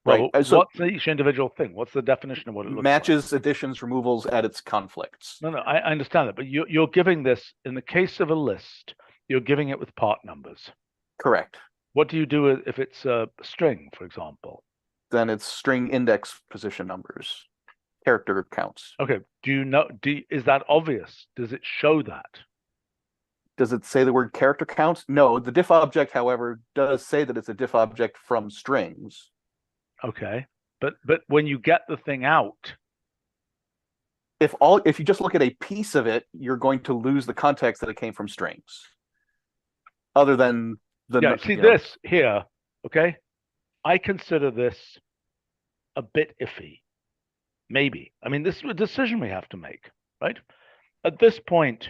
Well, right. So what's each individual thing? What's the definition of what it looks matches, like? additions, removals, edits, conflicts. No, I understand that, but you're giving this, in the case of a list, you're giving it with part numbers. Correct. What do you do if it's a string, for example? Then it's string index position numbers, character counts. Okay. Is that obvious? Does it show that? Does it say the word character count? No. The diff object, however, does say that it's a diff object from strings. Okay. But when you get the thing out, if you just look at a piece of it, you're going to lose the context that it came from strings. Other than the this here, okay? I consider this a bit iffy. Maybe. I mean, this is a decision we have to make, right? At this point,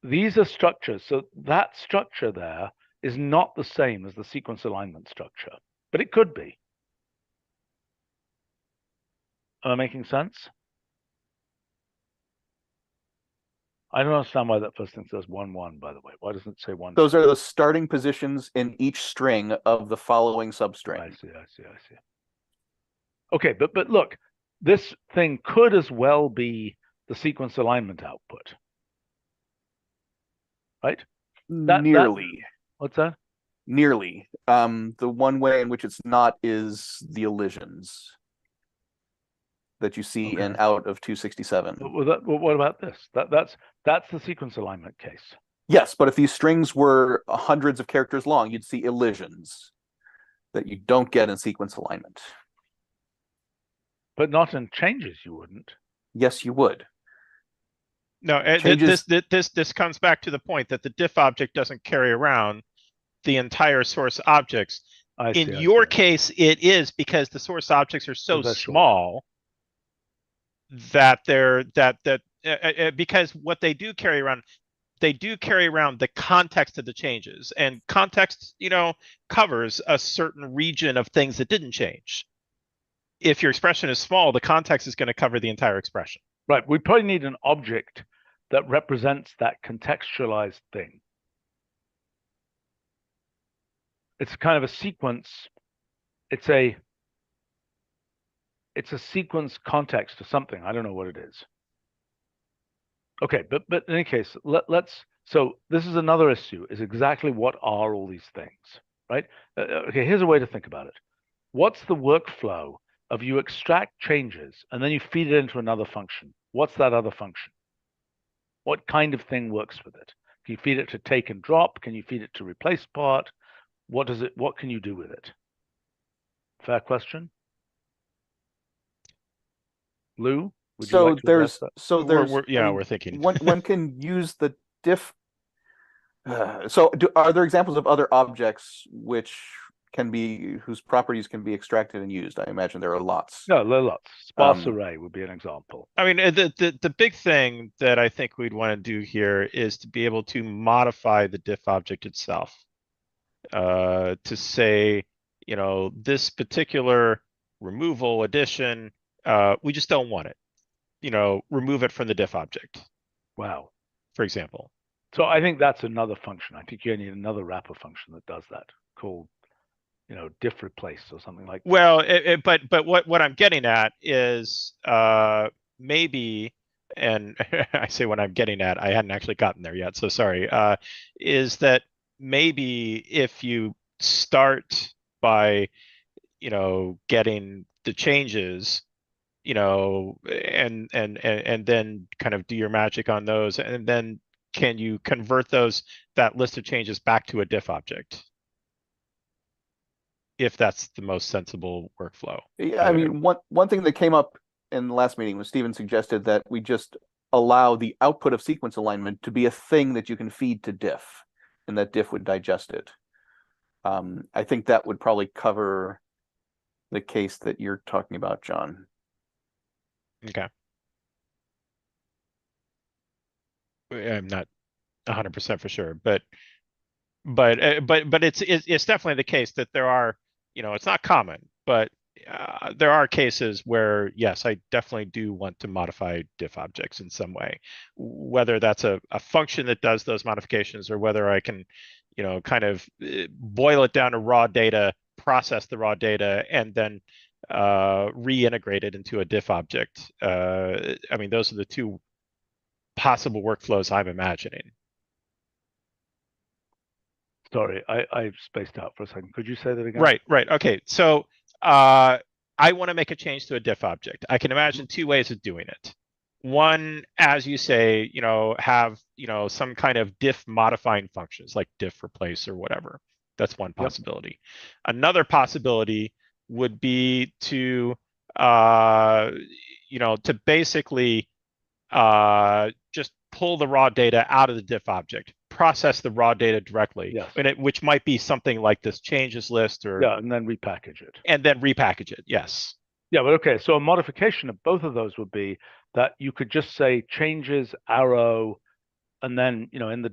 these are structures. So that structure there is not the same as the sequence alignment structure, but it could be. Am I making sense? I don't understand why that first thing says 1, 1, by the way. Why doesn't it say 1? Those are the starting positions in each string of the following substring. I see. Okay, but look, this thing could as well be the sequence alignment output. Right? Nearly. What's that? Nearly. The one way in which it's not is the elisions that you see in out of 267. What about this? That's the sequence alignment case. Yes, but if these strings were hundreds of characters long, you'd see elisions that you don't get in sequence alignment. But not in changes, you wouldn't. Yes, you would. No, this comes back to the point that the diff object doesn't carry around the entire source objects. In your case, it is because the source objects are so small that because what they do carry around, the context of the changes, and context, covers a certain region of things that didn't change. If your expression is small, the context is going to cover the entire expression. Right. We probably need an object that represents that contextualized thing. It's kind of a sequence. It's a sequence context to something. I don't know what it is. Okay, but in any case, so this is another issue, is exactly what are all these things, right? Okay, here's a way to think about it. What's the workflow of you extract changes and then you feed it into another function? What's that other function? What kind of thing works with it? Can you feed it to take and drop? Can you feed it to replace part? What can you do with it? Fair question. Lou, would you like to address that? We're thinking. one can use the diff. So are there examples of other objects whose properties can be extracted and used? I imagine there are lots. No, there are lots. Sparse array would be an example. I mean, the big thing that I think we'd want to do here is to be able to modify the diff object itself. To say, this particular removal addition, we just don't want it. Remove it from the diff object. Wow. For example. So I think that's another function. I think you need another wrapper function that does that, called, diff replace or something like that. Well, but what I'm getting at is maybe, and I say what I'm getting at, I hadn't actually gotten there yet, so sorry, is that maybe if you start by, getting the changes, and then kind of do your magic on those, and then can you convert that list of changes back to a diff object? If that's the most sensible workflow. Yeah, I mean, one thing that came up in the last meeting was Stephen suggested that we just allow the output of sequence alignment to be a thing that you can feed to diff, and that diff would digest it. I think that would probably cover the case that you're talking about, John. Okay. I'm not 100% for sure, but it's definitely the case that there are, it's not common, but there are cases where, yes, I definitely do want to modify diff objects in some way, whether that's a function that does those modifications, or whether I can, kind of boil it down to raw data, process the raw data, and then reintegrate it into a diff object. I mean, those are the two possible workflows I'm imagining. Sorry, I spaced out for a second. Could you say that again? Right. Okay. So I want to make a change to a diff object. I can imagine two ways of doing it. One, as you say, have, some kind of diff modifying functions like diff replace or whatever. That's one possibility. Yep. Another possibility would be to, to basically just pull the raw data out of the diff object, process the raw data directly, which might be something like this changes list, or and then repackage it. Yes. Yeah, but okay. So a modification of both of those would be that you could just say changes arrow, and then in the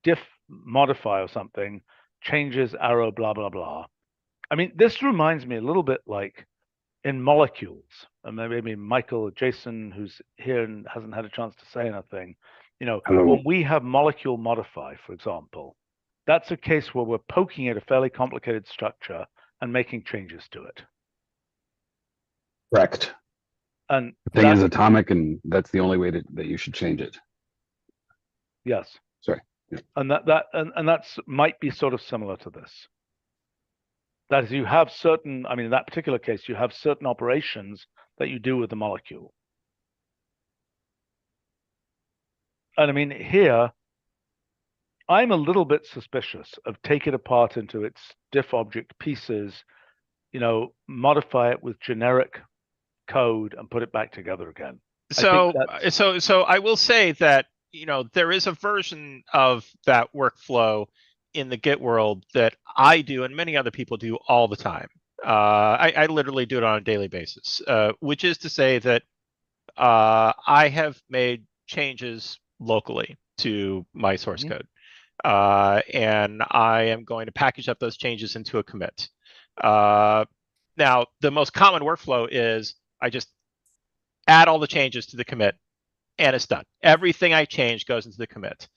diff modify or something, changes arrow blah blah blah. I mean, this reminds me a little bit like in molecules, and maybe Michael or Jason, who's here and hasn't had a chance to say anything, when we have molecule modify, for example, that's a case where we're poking at a fairly complicated structure and making changes to it. Correct. And the thing is atomic, and that's the only way that you should change it. Yes. Sorry. Yeah. And that's might be sort of similar to this. That is, you have certain, in that particular case, you have certain operations that you do with the molecule. And here, I'm a little bit suspicious of take it apart into its diff object pieces, modify it with generic code and put it back together again. So I will say that, there is a version of that workflow in the Git world that I do and many other people do all the time. I literally do it on a daily basis, which is to say that I have made changes locally to my source code. And I am going to package up those changes into a commit. Now, the most common workflow is I just add all the changes to the commit, and it's done. Everything I change goes into the commit.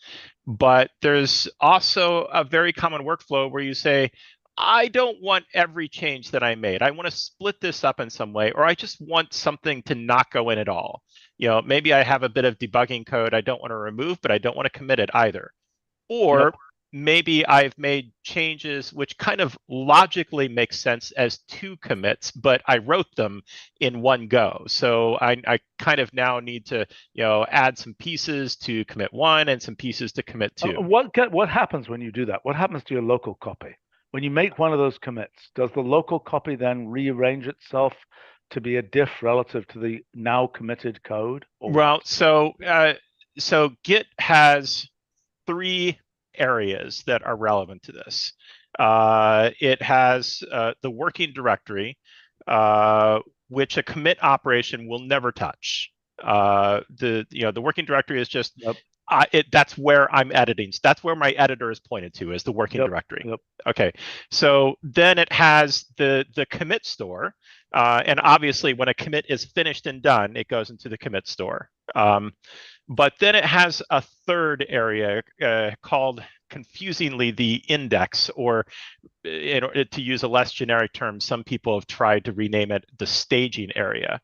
But there's also a very common workflow where you say, I don't want every change that I made. I want to split this up in some way, or I just want something to not go in at all. Maybe I have a bit of debugging code I don't want to remove, but I don't want to commit it either. Or maybe I've made changes which kind of logically make sense as 2 commits, but I wrote them in one go. So I kind of now need to, add some pieces to commit 1 and some pieces to commit 2. What happens when you do that? What happens to your local copy? When you make one of those commits, does the local copy then rearrange itself to be a diff relative to the now committed code? Well, so Git has 3 areas that are relevant to this. It has the working directory, which a commit operation will never touch. The working directory is just that's where I'm editing. That's where my editor is pointed to, is the working directory. Okay, so then it has the commit store, and obviously when a commit is finished and done, it goes into the commit store. But then it has a third area called, confusingly, the index, or to use a less generic term, some people have tried to rename it the staging area.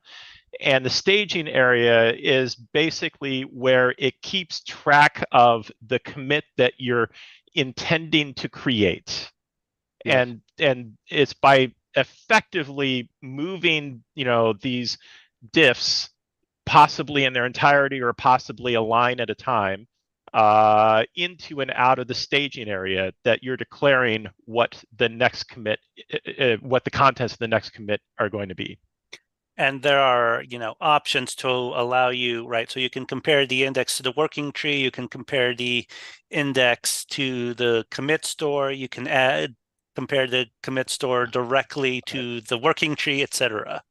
And the staging area is basically where it keeps track of the commit that you're intending to create. Yes. And it's by effectively moving, these diffs, possibly in their entirety or possibly a line at a time, into and out of the staging area, that you're declaring what the next commit, what the contents of the next commit are going to be. And there are, options to allow you, right? So you can compare the index to the working tree. You can compare the index to the commit store. You can compare the commit store directly to the working tree, etc.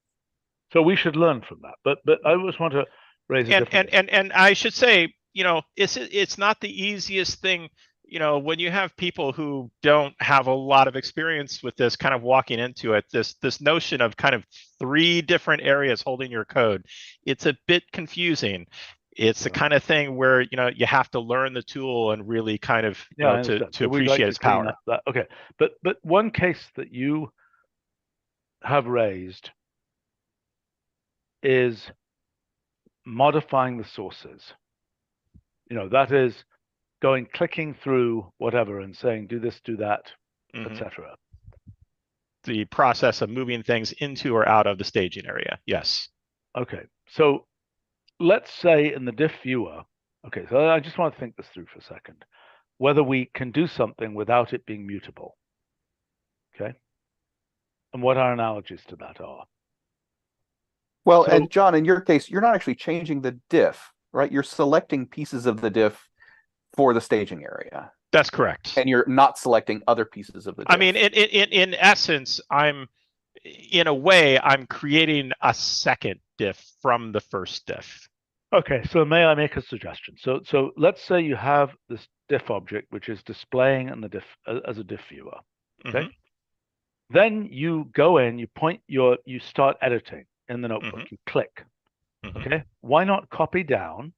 So we should learn from that. But I always want to raise a different. And I should say, it's not the easiest thing. When you have people who don't have a lot of experience with this, kind of walking into it, this notion of kind of 3 different areas holding your code, it's a bit confusing. It's the kind of thing where you have to learn the tool and really kind of to appreciate its power. Okay, but one case that you have raised is modifying the sources. That is clicking through whatever and saying, do this, do that, etc. The process of moving things into or out of the staging area. Yes. Okay. So let's say in the diff viewer, okay, so I just want to think this through for a second, whether we can do something without it being mutable. Okay. And what our analogies to that are. Well, and John, in your case, you're not actually changing the diff, right? You're selecting pieces of the diff for the staging area. That's correct. And you're not selecting other pieces of the diff. I mean, in essence, I'm creating a second diff from the first diff. Okay, so may I make a suggestion? So let's say you have this diff object which is displaying in the diff as a diff viewer. Okay. Then you go in, you start editing in the notebook. You click. Okay. Why not copy down?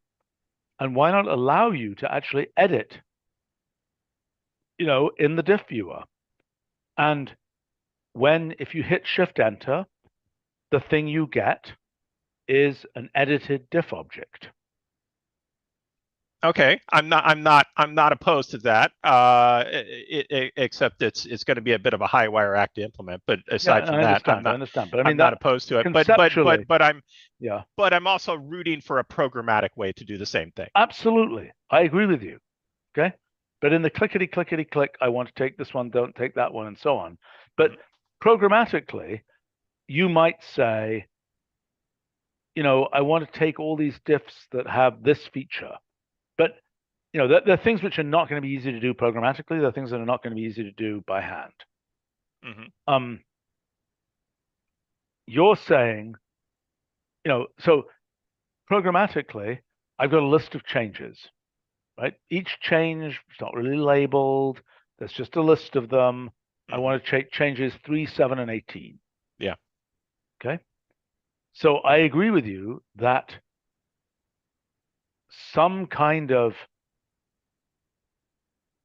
And why not allow you to actually edit, in the diff viewer? And if you hit Shift Enter, the thing you get is an edited diff object. Okay, I'm not opposed to that. Except it's going to be a bit of a high wire act to implement. But aside from that, I understand. But I mean, I'm not opposed to it. But I'm also rooting for a programmatic way to do the same thing. Absolutely, I agree with you. Okay, but in the clickety click, I want to take this one, don't take that one, and so on. But programmatically, you might say, I want to take all these diffs that have this feature. But there are things which are not going to be easy to do programmatically. There are things that are not going to be easy to do by hand. You're saying, so programmatically, I've got a list of changes, right? Each change is not really labeled. There's just a list of them. I want to take changes 3, 7, and 18. Yeah. Okay. So I agree with you that some kind of,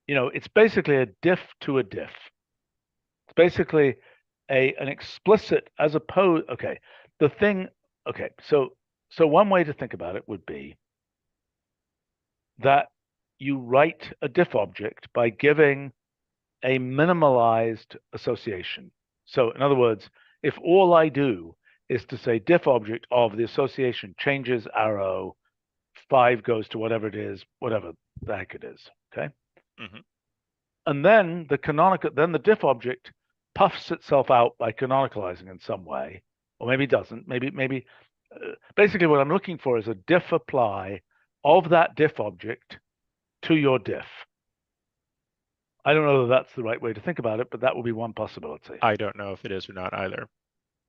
it's basically a diff to a diff. It's basically an explicit as opposed. Okay, the thing. Okay, so one way to think about it would be that you write a diff object by giving a minimalized association. So in other words, if all I do is to say diff object of the association changes arrow, 5 goes to whatever it is, whatever the heck it is, okay? Mhm. And then the diff object puffs itself out by canonicalizing in some way, or maybe it doesn't. Maybe basically what I'm looking for is a diff apply of that diff object to your diff. I don't know that that's the right way to think about it, but that would be one possibility. I don't know if it is or not either.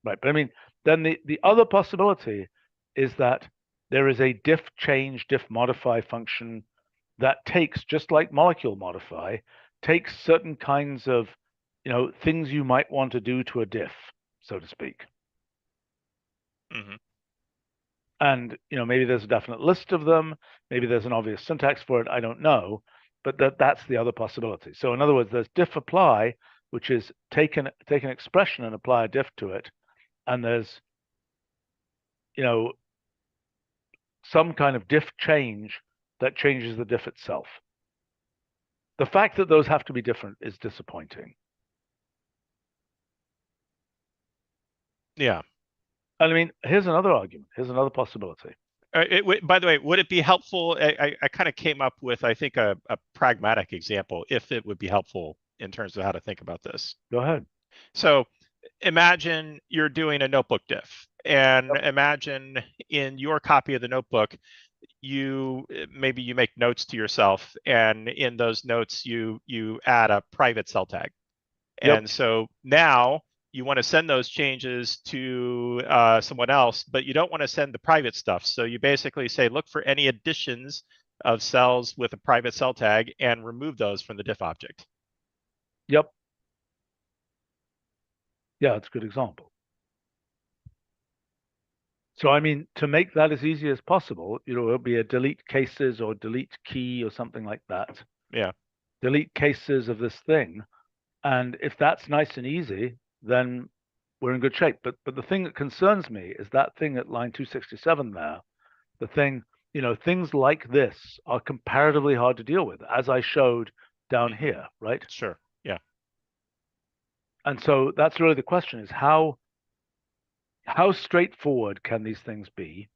Right, but I mean, then the other possibility is that there is a diff change, diff modify function that takes, just like molecule modify, takes certain kinds of, things you might want to do to a diff, so to speak. Mhm. And, maybe there's a definite list of them, maybe there's an obvious syntax for it, I don't know, but that's the other possibility. So in other words, there's diff apply, which is take an expression and apply a diff to it, and there's, some kind of diff change that changes the diff itself. The fact that those have to be different is disappointing. Yeah. And I mean, here's another argument. Here's another possibility. By the way, would it be helpful? I kind of came up with, I think, a pragmatic example, if it would be helpful in terms of how to think about this. Go ahead. So imagine you're doing a notebook diff, and imagine in your copy of the notebook, maybe you make notes to yourself, and in those notes you add a private cell tag. And so now you want to send those changes to someone else, but you don't want to send the private stuff. So you basically say, look for any additions of cells with a private cell tag and remove those from the diff object. Yep. Yeah, it's a good example. So, I mean, to make that as easy as possible, it'll be a delete cases or delete key or something like that. Yeah. Delete cases of this thing. And if that's nice and easy, then we're in good shape. But the thing that concerns me is that thing at line 267 there, the thing, things like this are comparatively hard to deal with, as I showed down here, right? Sure. Yeah. And so that's really the question, is how straightforward can these things be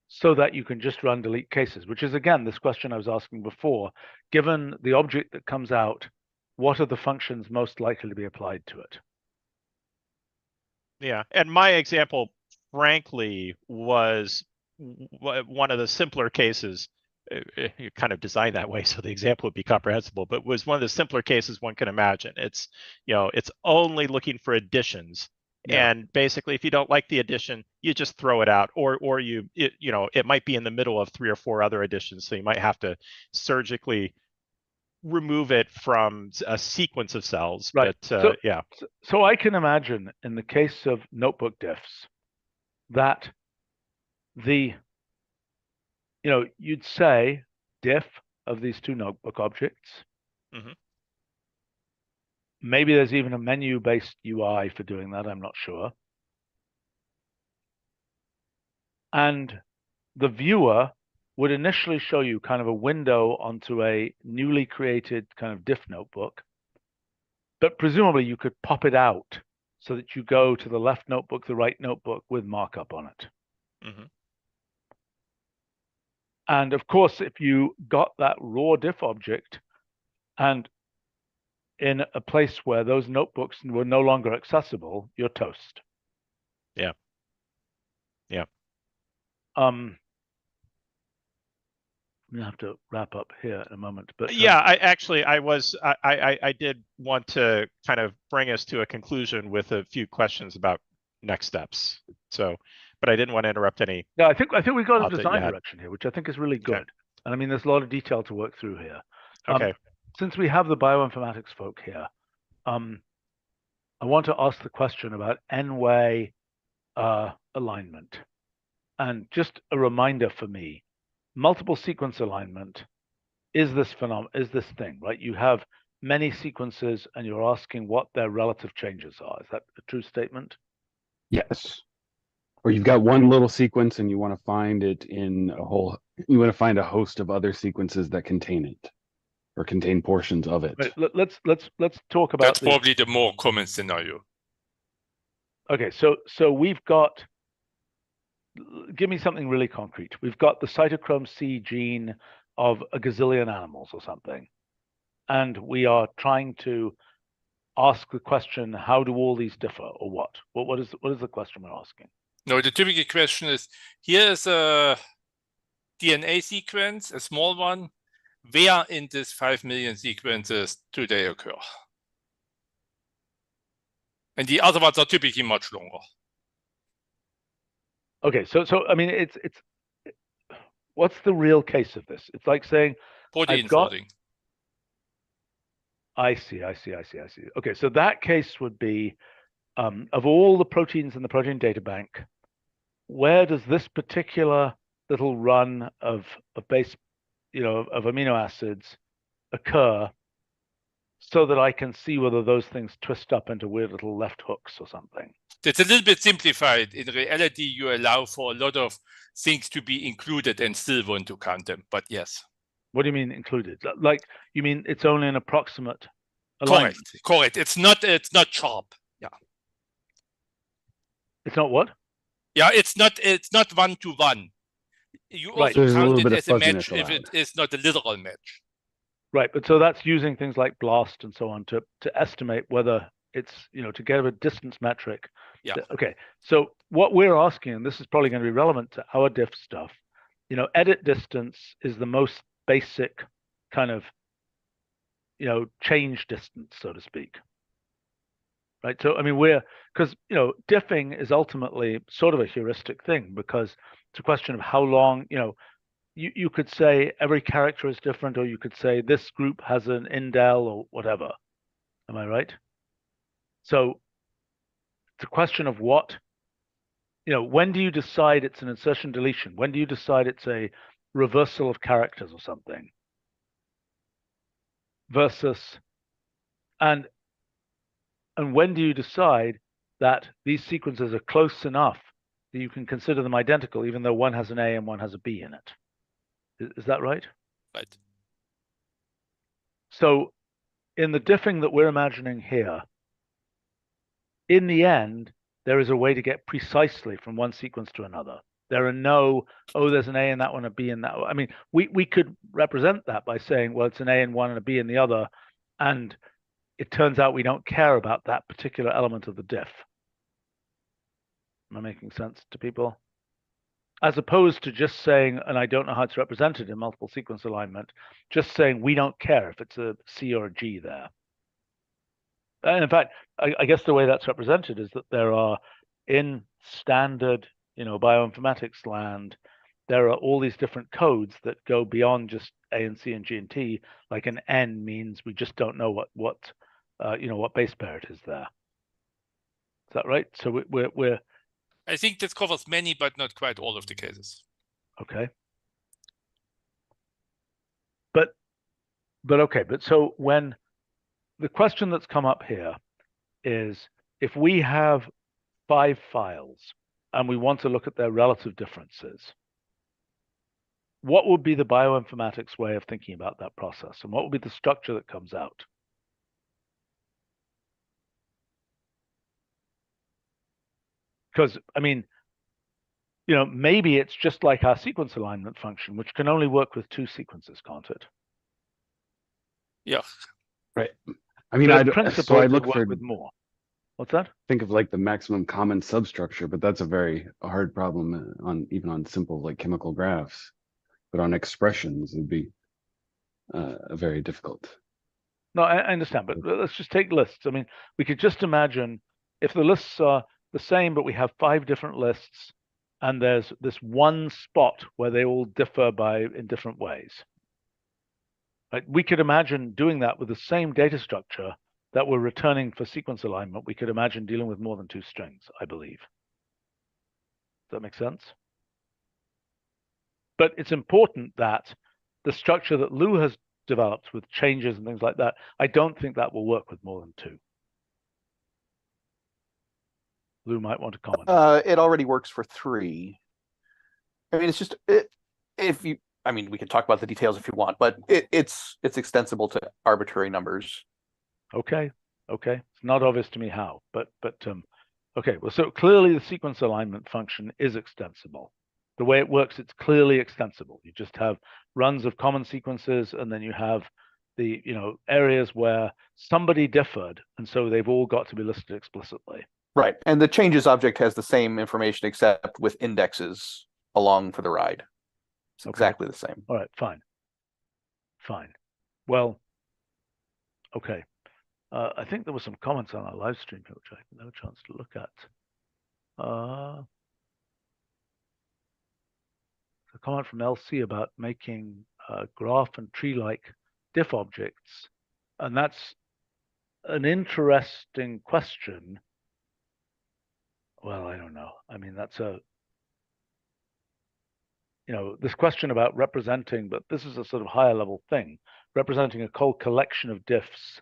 so that you can just run delete cases, which is, again, this question I was asking before. Given the object that comes out, what are the functions most likely to be applied to it? Yeah. And my example, frankly, was one of the simpler cases. You kind of designed that way so the example would be comprehensible, but was one of the simpler cases one can imagine. It's, it's only looking for additions. Yeah. And basically, if you don't like the addition, you just throw it out, or it might be in the middle of 3 or 4 other additions, so you might have to surgically remove it from a sequence of cells. Right. But yeah. So I can imagine in the case of notebook diffs that you'd say diff of these 2 notebook objects. Mm-hmm. Maybe there's even a menu-based UI for doing that, I'm not sure. And the viewer would initially show you kind of a window onto a newly created kind of diff notebook. But presumably you could pop it out so that you go to the left notebook, the right notebook with markup on it. Mm-hmm. And of course, if you got that raw diff object and in a place where those notebooks were no longer accessible, you're toast. Yeah. Yeah. I'm gonna have to wrap up here in a moment, but yeah, I did want to kind of bring us to a conclusion with a few questions about next steps. So, but I didn't want to interrupt any. Yeah, I think we got a design direction here, which I think is really good. Okay. And I mean, there's a lot of detail to work through here. Okay. Since we have the bioinformatics folk here, I want to ask the question about n-way alignment. And just a reminder for me, multiple sequence alignment is this thing, right? You have many sequences and you're asking what their relative changes are. Is that a true statement? Yes. Or you've got one little sequence and you want to find it in a whole You want to find a host of other sequences that contain it or contain portions of it. Right, let's talk about That's probably the more common scenario. Okay, so we've got. Give me something really concrete. We've got the cytochrome C gene of a gazillion animals or something, and we are trying to ask the question: how do all these differ, or what? What is the question we're asking? No, the typical question is: here is a DNA sequence, a small one. Where in this 5 million sequences do they occur? And the other ones are typically much longer. Okay, so I mean, it's what's the real case of this? It's like saying Protein got- folding. I see. Okay, so that case would be of all the proteins in the protein data bank, where does this particular little run of base, of amino acids occur, so that I can see whether those things twist up into weird little left hooks or something. That's a little bit simplified. In reality, you allow for a lot of things to be included and still want to count them. But yes. What do you mean included? Like, you mean it's only an approximate alignment? Correct. It's not sharp. Yeah. It's not what? Yeah, it's not 1-to-1. You Right. also There's a count little it bit of as a match fuzziness if it allowed. is not a literal match. Right, but so that's using things like BLAST and so on to estimate whether it's, to get a distance metric. Yeah. Okay, so what we're asking, and this is probably going to be relevant to our diff stuff, edit distance is the most basic kind of, change distance, so to speak. Right, so I mean, because diffing is ultimately sort of a heuristic thing, because it's a question of how long, you could say every character is different, or you could say this group has an indel or whatever. Am I right? So it's a question of what, when do you decide it's an insertion deletion? When do you decide it's a reversal of characters or something? Versus, and when do you decide that these sequences are close enough that you can consider them identical, even though one has an A and one has a B in it? Is that right? Right. So in the diffing that we're imagining here, in the end, there is a way to get precisely from one sequence to another. There are no, there's an A in that one, a B in that one. I mean, we could represent that by saying, well, it's an A in one and a B in the other, and it turns out we don't care about that particular element of the diff. Am I making sense to people? As opposed to just saying, and I don't know how it's represented in multiple sequence alignment, just saying we don't care if it's a C or a G there. And in fact, I guess the way that's represented is that there are, in standard, bioinformatics land, there are all these different codes that go beyond just A and C and G and T. Like an N means we just don't know what base pair it is there. Is that right? So we're I think this covers many, but not quite all of the cases. okay. But okay, but so when the question that's come up here is, if we have 5 files and we want to look at their relative differences, what would be the bioinformatics way of thinking about that process? And what would be the structure that comes out? Because, I mean, maybe it's just like our sequence alignment function, which can only work with 2 sequences, can't it? Yeah. Right. I mean, But I in principle, so I it look could for work with more. What's that? think of like the maximum common substructure, but that's a very hard problem on even on simple like chemical graphs. But on expressions, it'd be very difficult. No, I understand, but let's just take lists. I mean, we could just imagine if the lists are the same, but we have 5 different lists, and there's this one spot where they all differ in different ways. Right? We could imagine doing that with the same data structure that we're returning for sequence alignment. We could imagine dealing with more than 2 strings, I believe. Does that make sense? But it's important that the structure that Lou has developed with changes and things like that, I don't think that will work with more than 2. Lou might want to comment. It already works for 3. I mean, it's just if you I mean, we can talk about the details if you want, but it's extensible to arbitrary numbers. Okay. It's not obvious to me how, but okay. Well, so clearly the sequence alignment function is extensible. The way it works, it's clearly extensible. You just have runs of common sequences, and then you have the areas where somebody differed, and so they've all got to be listed explicitly. Right, and the changes object has the same information except with indexes along for the ride. It's exactly the same. All right, fine. Well, okay. I think there were some comments on our live stream here, which I didn't have a chance to look at. A comment from LC about making graph and tree-like diff objects, and that's an interesting question. Well, I don't know. I mean, that's this question about representing, but this is a sort of higher level thing, representing a whole collection of diffs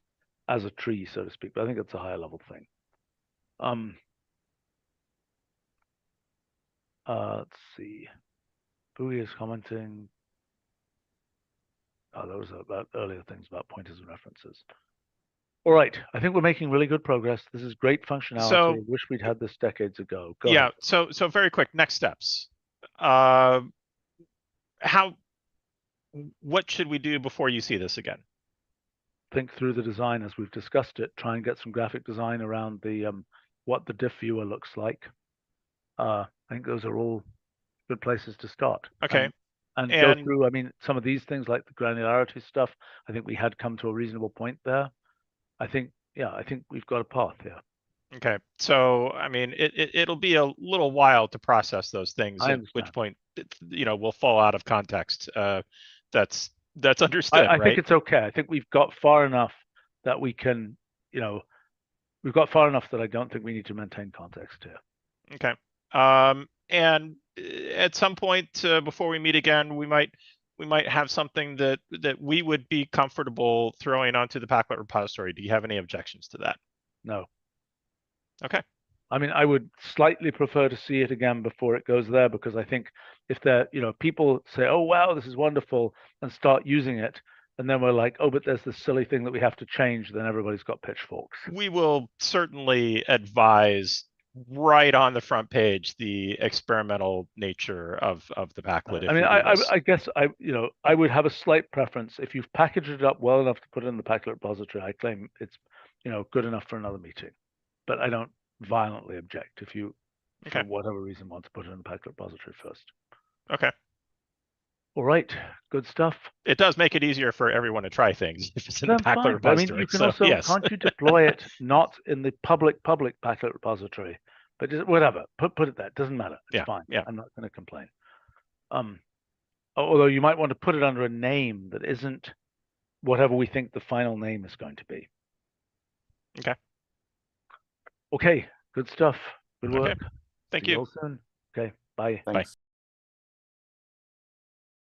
as a tree, so to speak. But I think it's a higher level thing. Let's see. Bowie is commenting. Oh, those are about earlier things about pointers and references. All right, I think we're making really good progress. This is great functionality. So, I wish we'd had this decades ago. Go yeah. ahead. So very quick. Next steps. What should we do before you see this again? Think through the design as we've discussed it. Try and get some graphic design around the what the diff viewer looks like. I think those are all good places to start. Okay. And go through. I mean, some of these things like the granularity stuff. I think we had come to a reasonable point there. I think we've got a path here. Okay. So, I mean, it'll be a little while to process those things, at which point, we'll fall out of context. That's understood, I right? think it's okay. I think we've got far enough that we can, we've got far enough that I don't think we need to maintain context here. Okay. And at some point before we meet again, we might have something that we would be comfortable throwing onto the Packlet repository. Do you have any objections to that? No. Okay. I mean, I would slightly prefer to see it again before it goes there, because I think if people say, oh, wow, this is wonderful, and start using it, and then we're like, oh, but there's this silly thing that we have to change, then everybody's got pitchforks. We will certainly advise right on the front page the experimental nature of the Packlet. I mean, I guess I would have a slight preference. If you've packaged it up well enough to put it in the Packlet repository, I claim it's good enough for another meeting. But I don't violently object if you, for whatever reason, want to put it in the Packlet repository first. Okay. All right, good stuff. It does make it easier for everyone to try things if it's in the Packlet repository. I mean, you can also, can't you deploy it not in the public Packlet repository, but just whatever, put it there. It doesn't matter. It's fine. Yeah. I'm not going to complain. Although you might want to put it under a name that isn't whatever we think the final name is going to be. Okay. Okay, good stuff. Good work. Okay. Thank See you. all soon. Okay, bye. Thanks. Bye.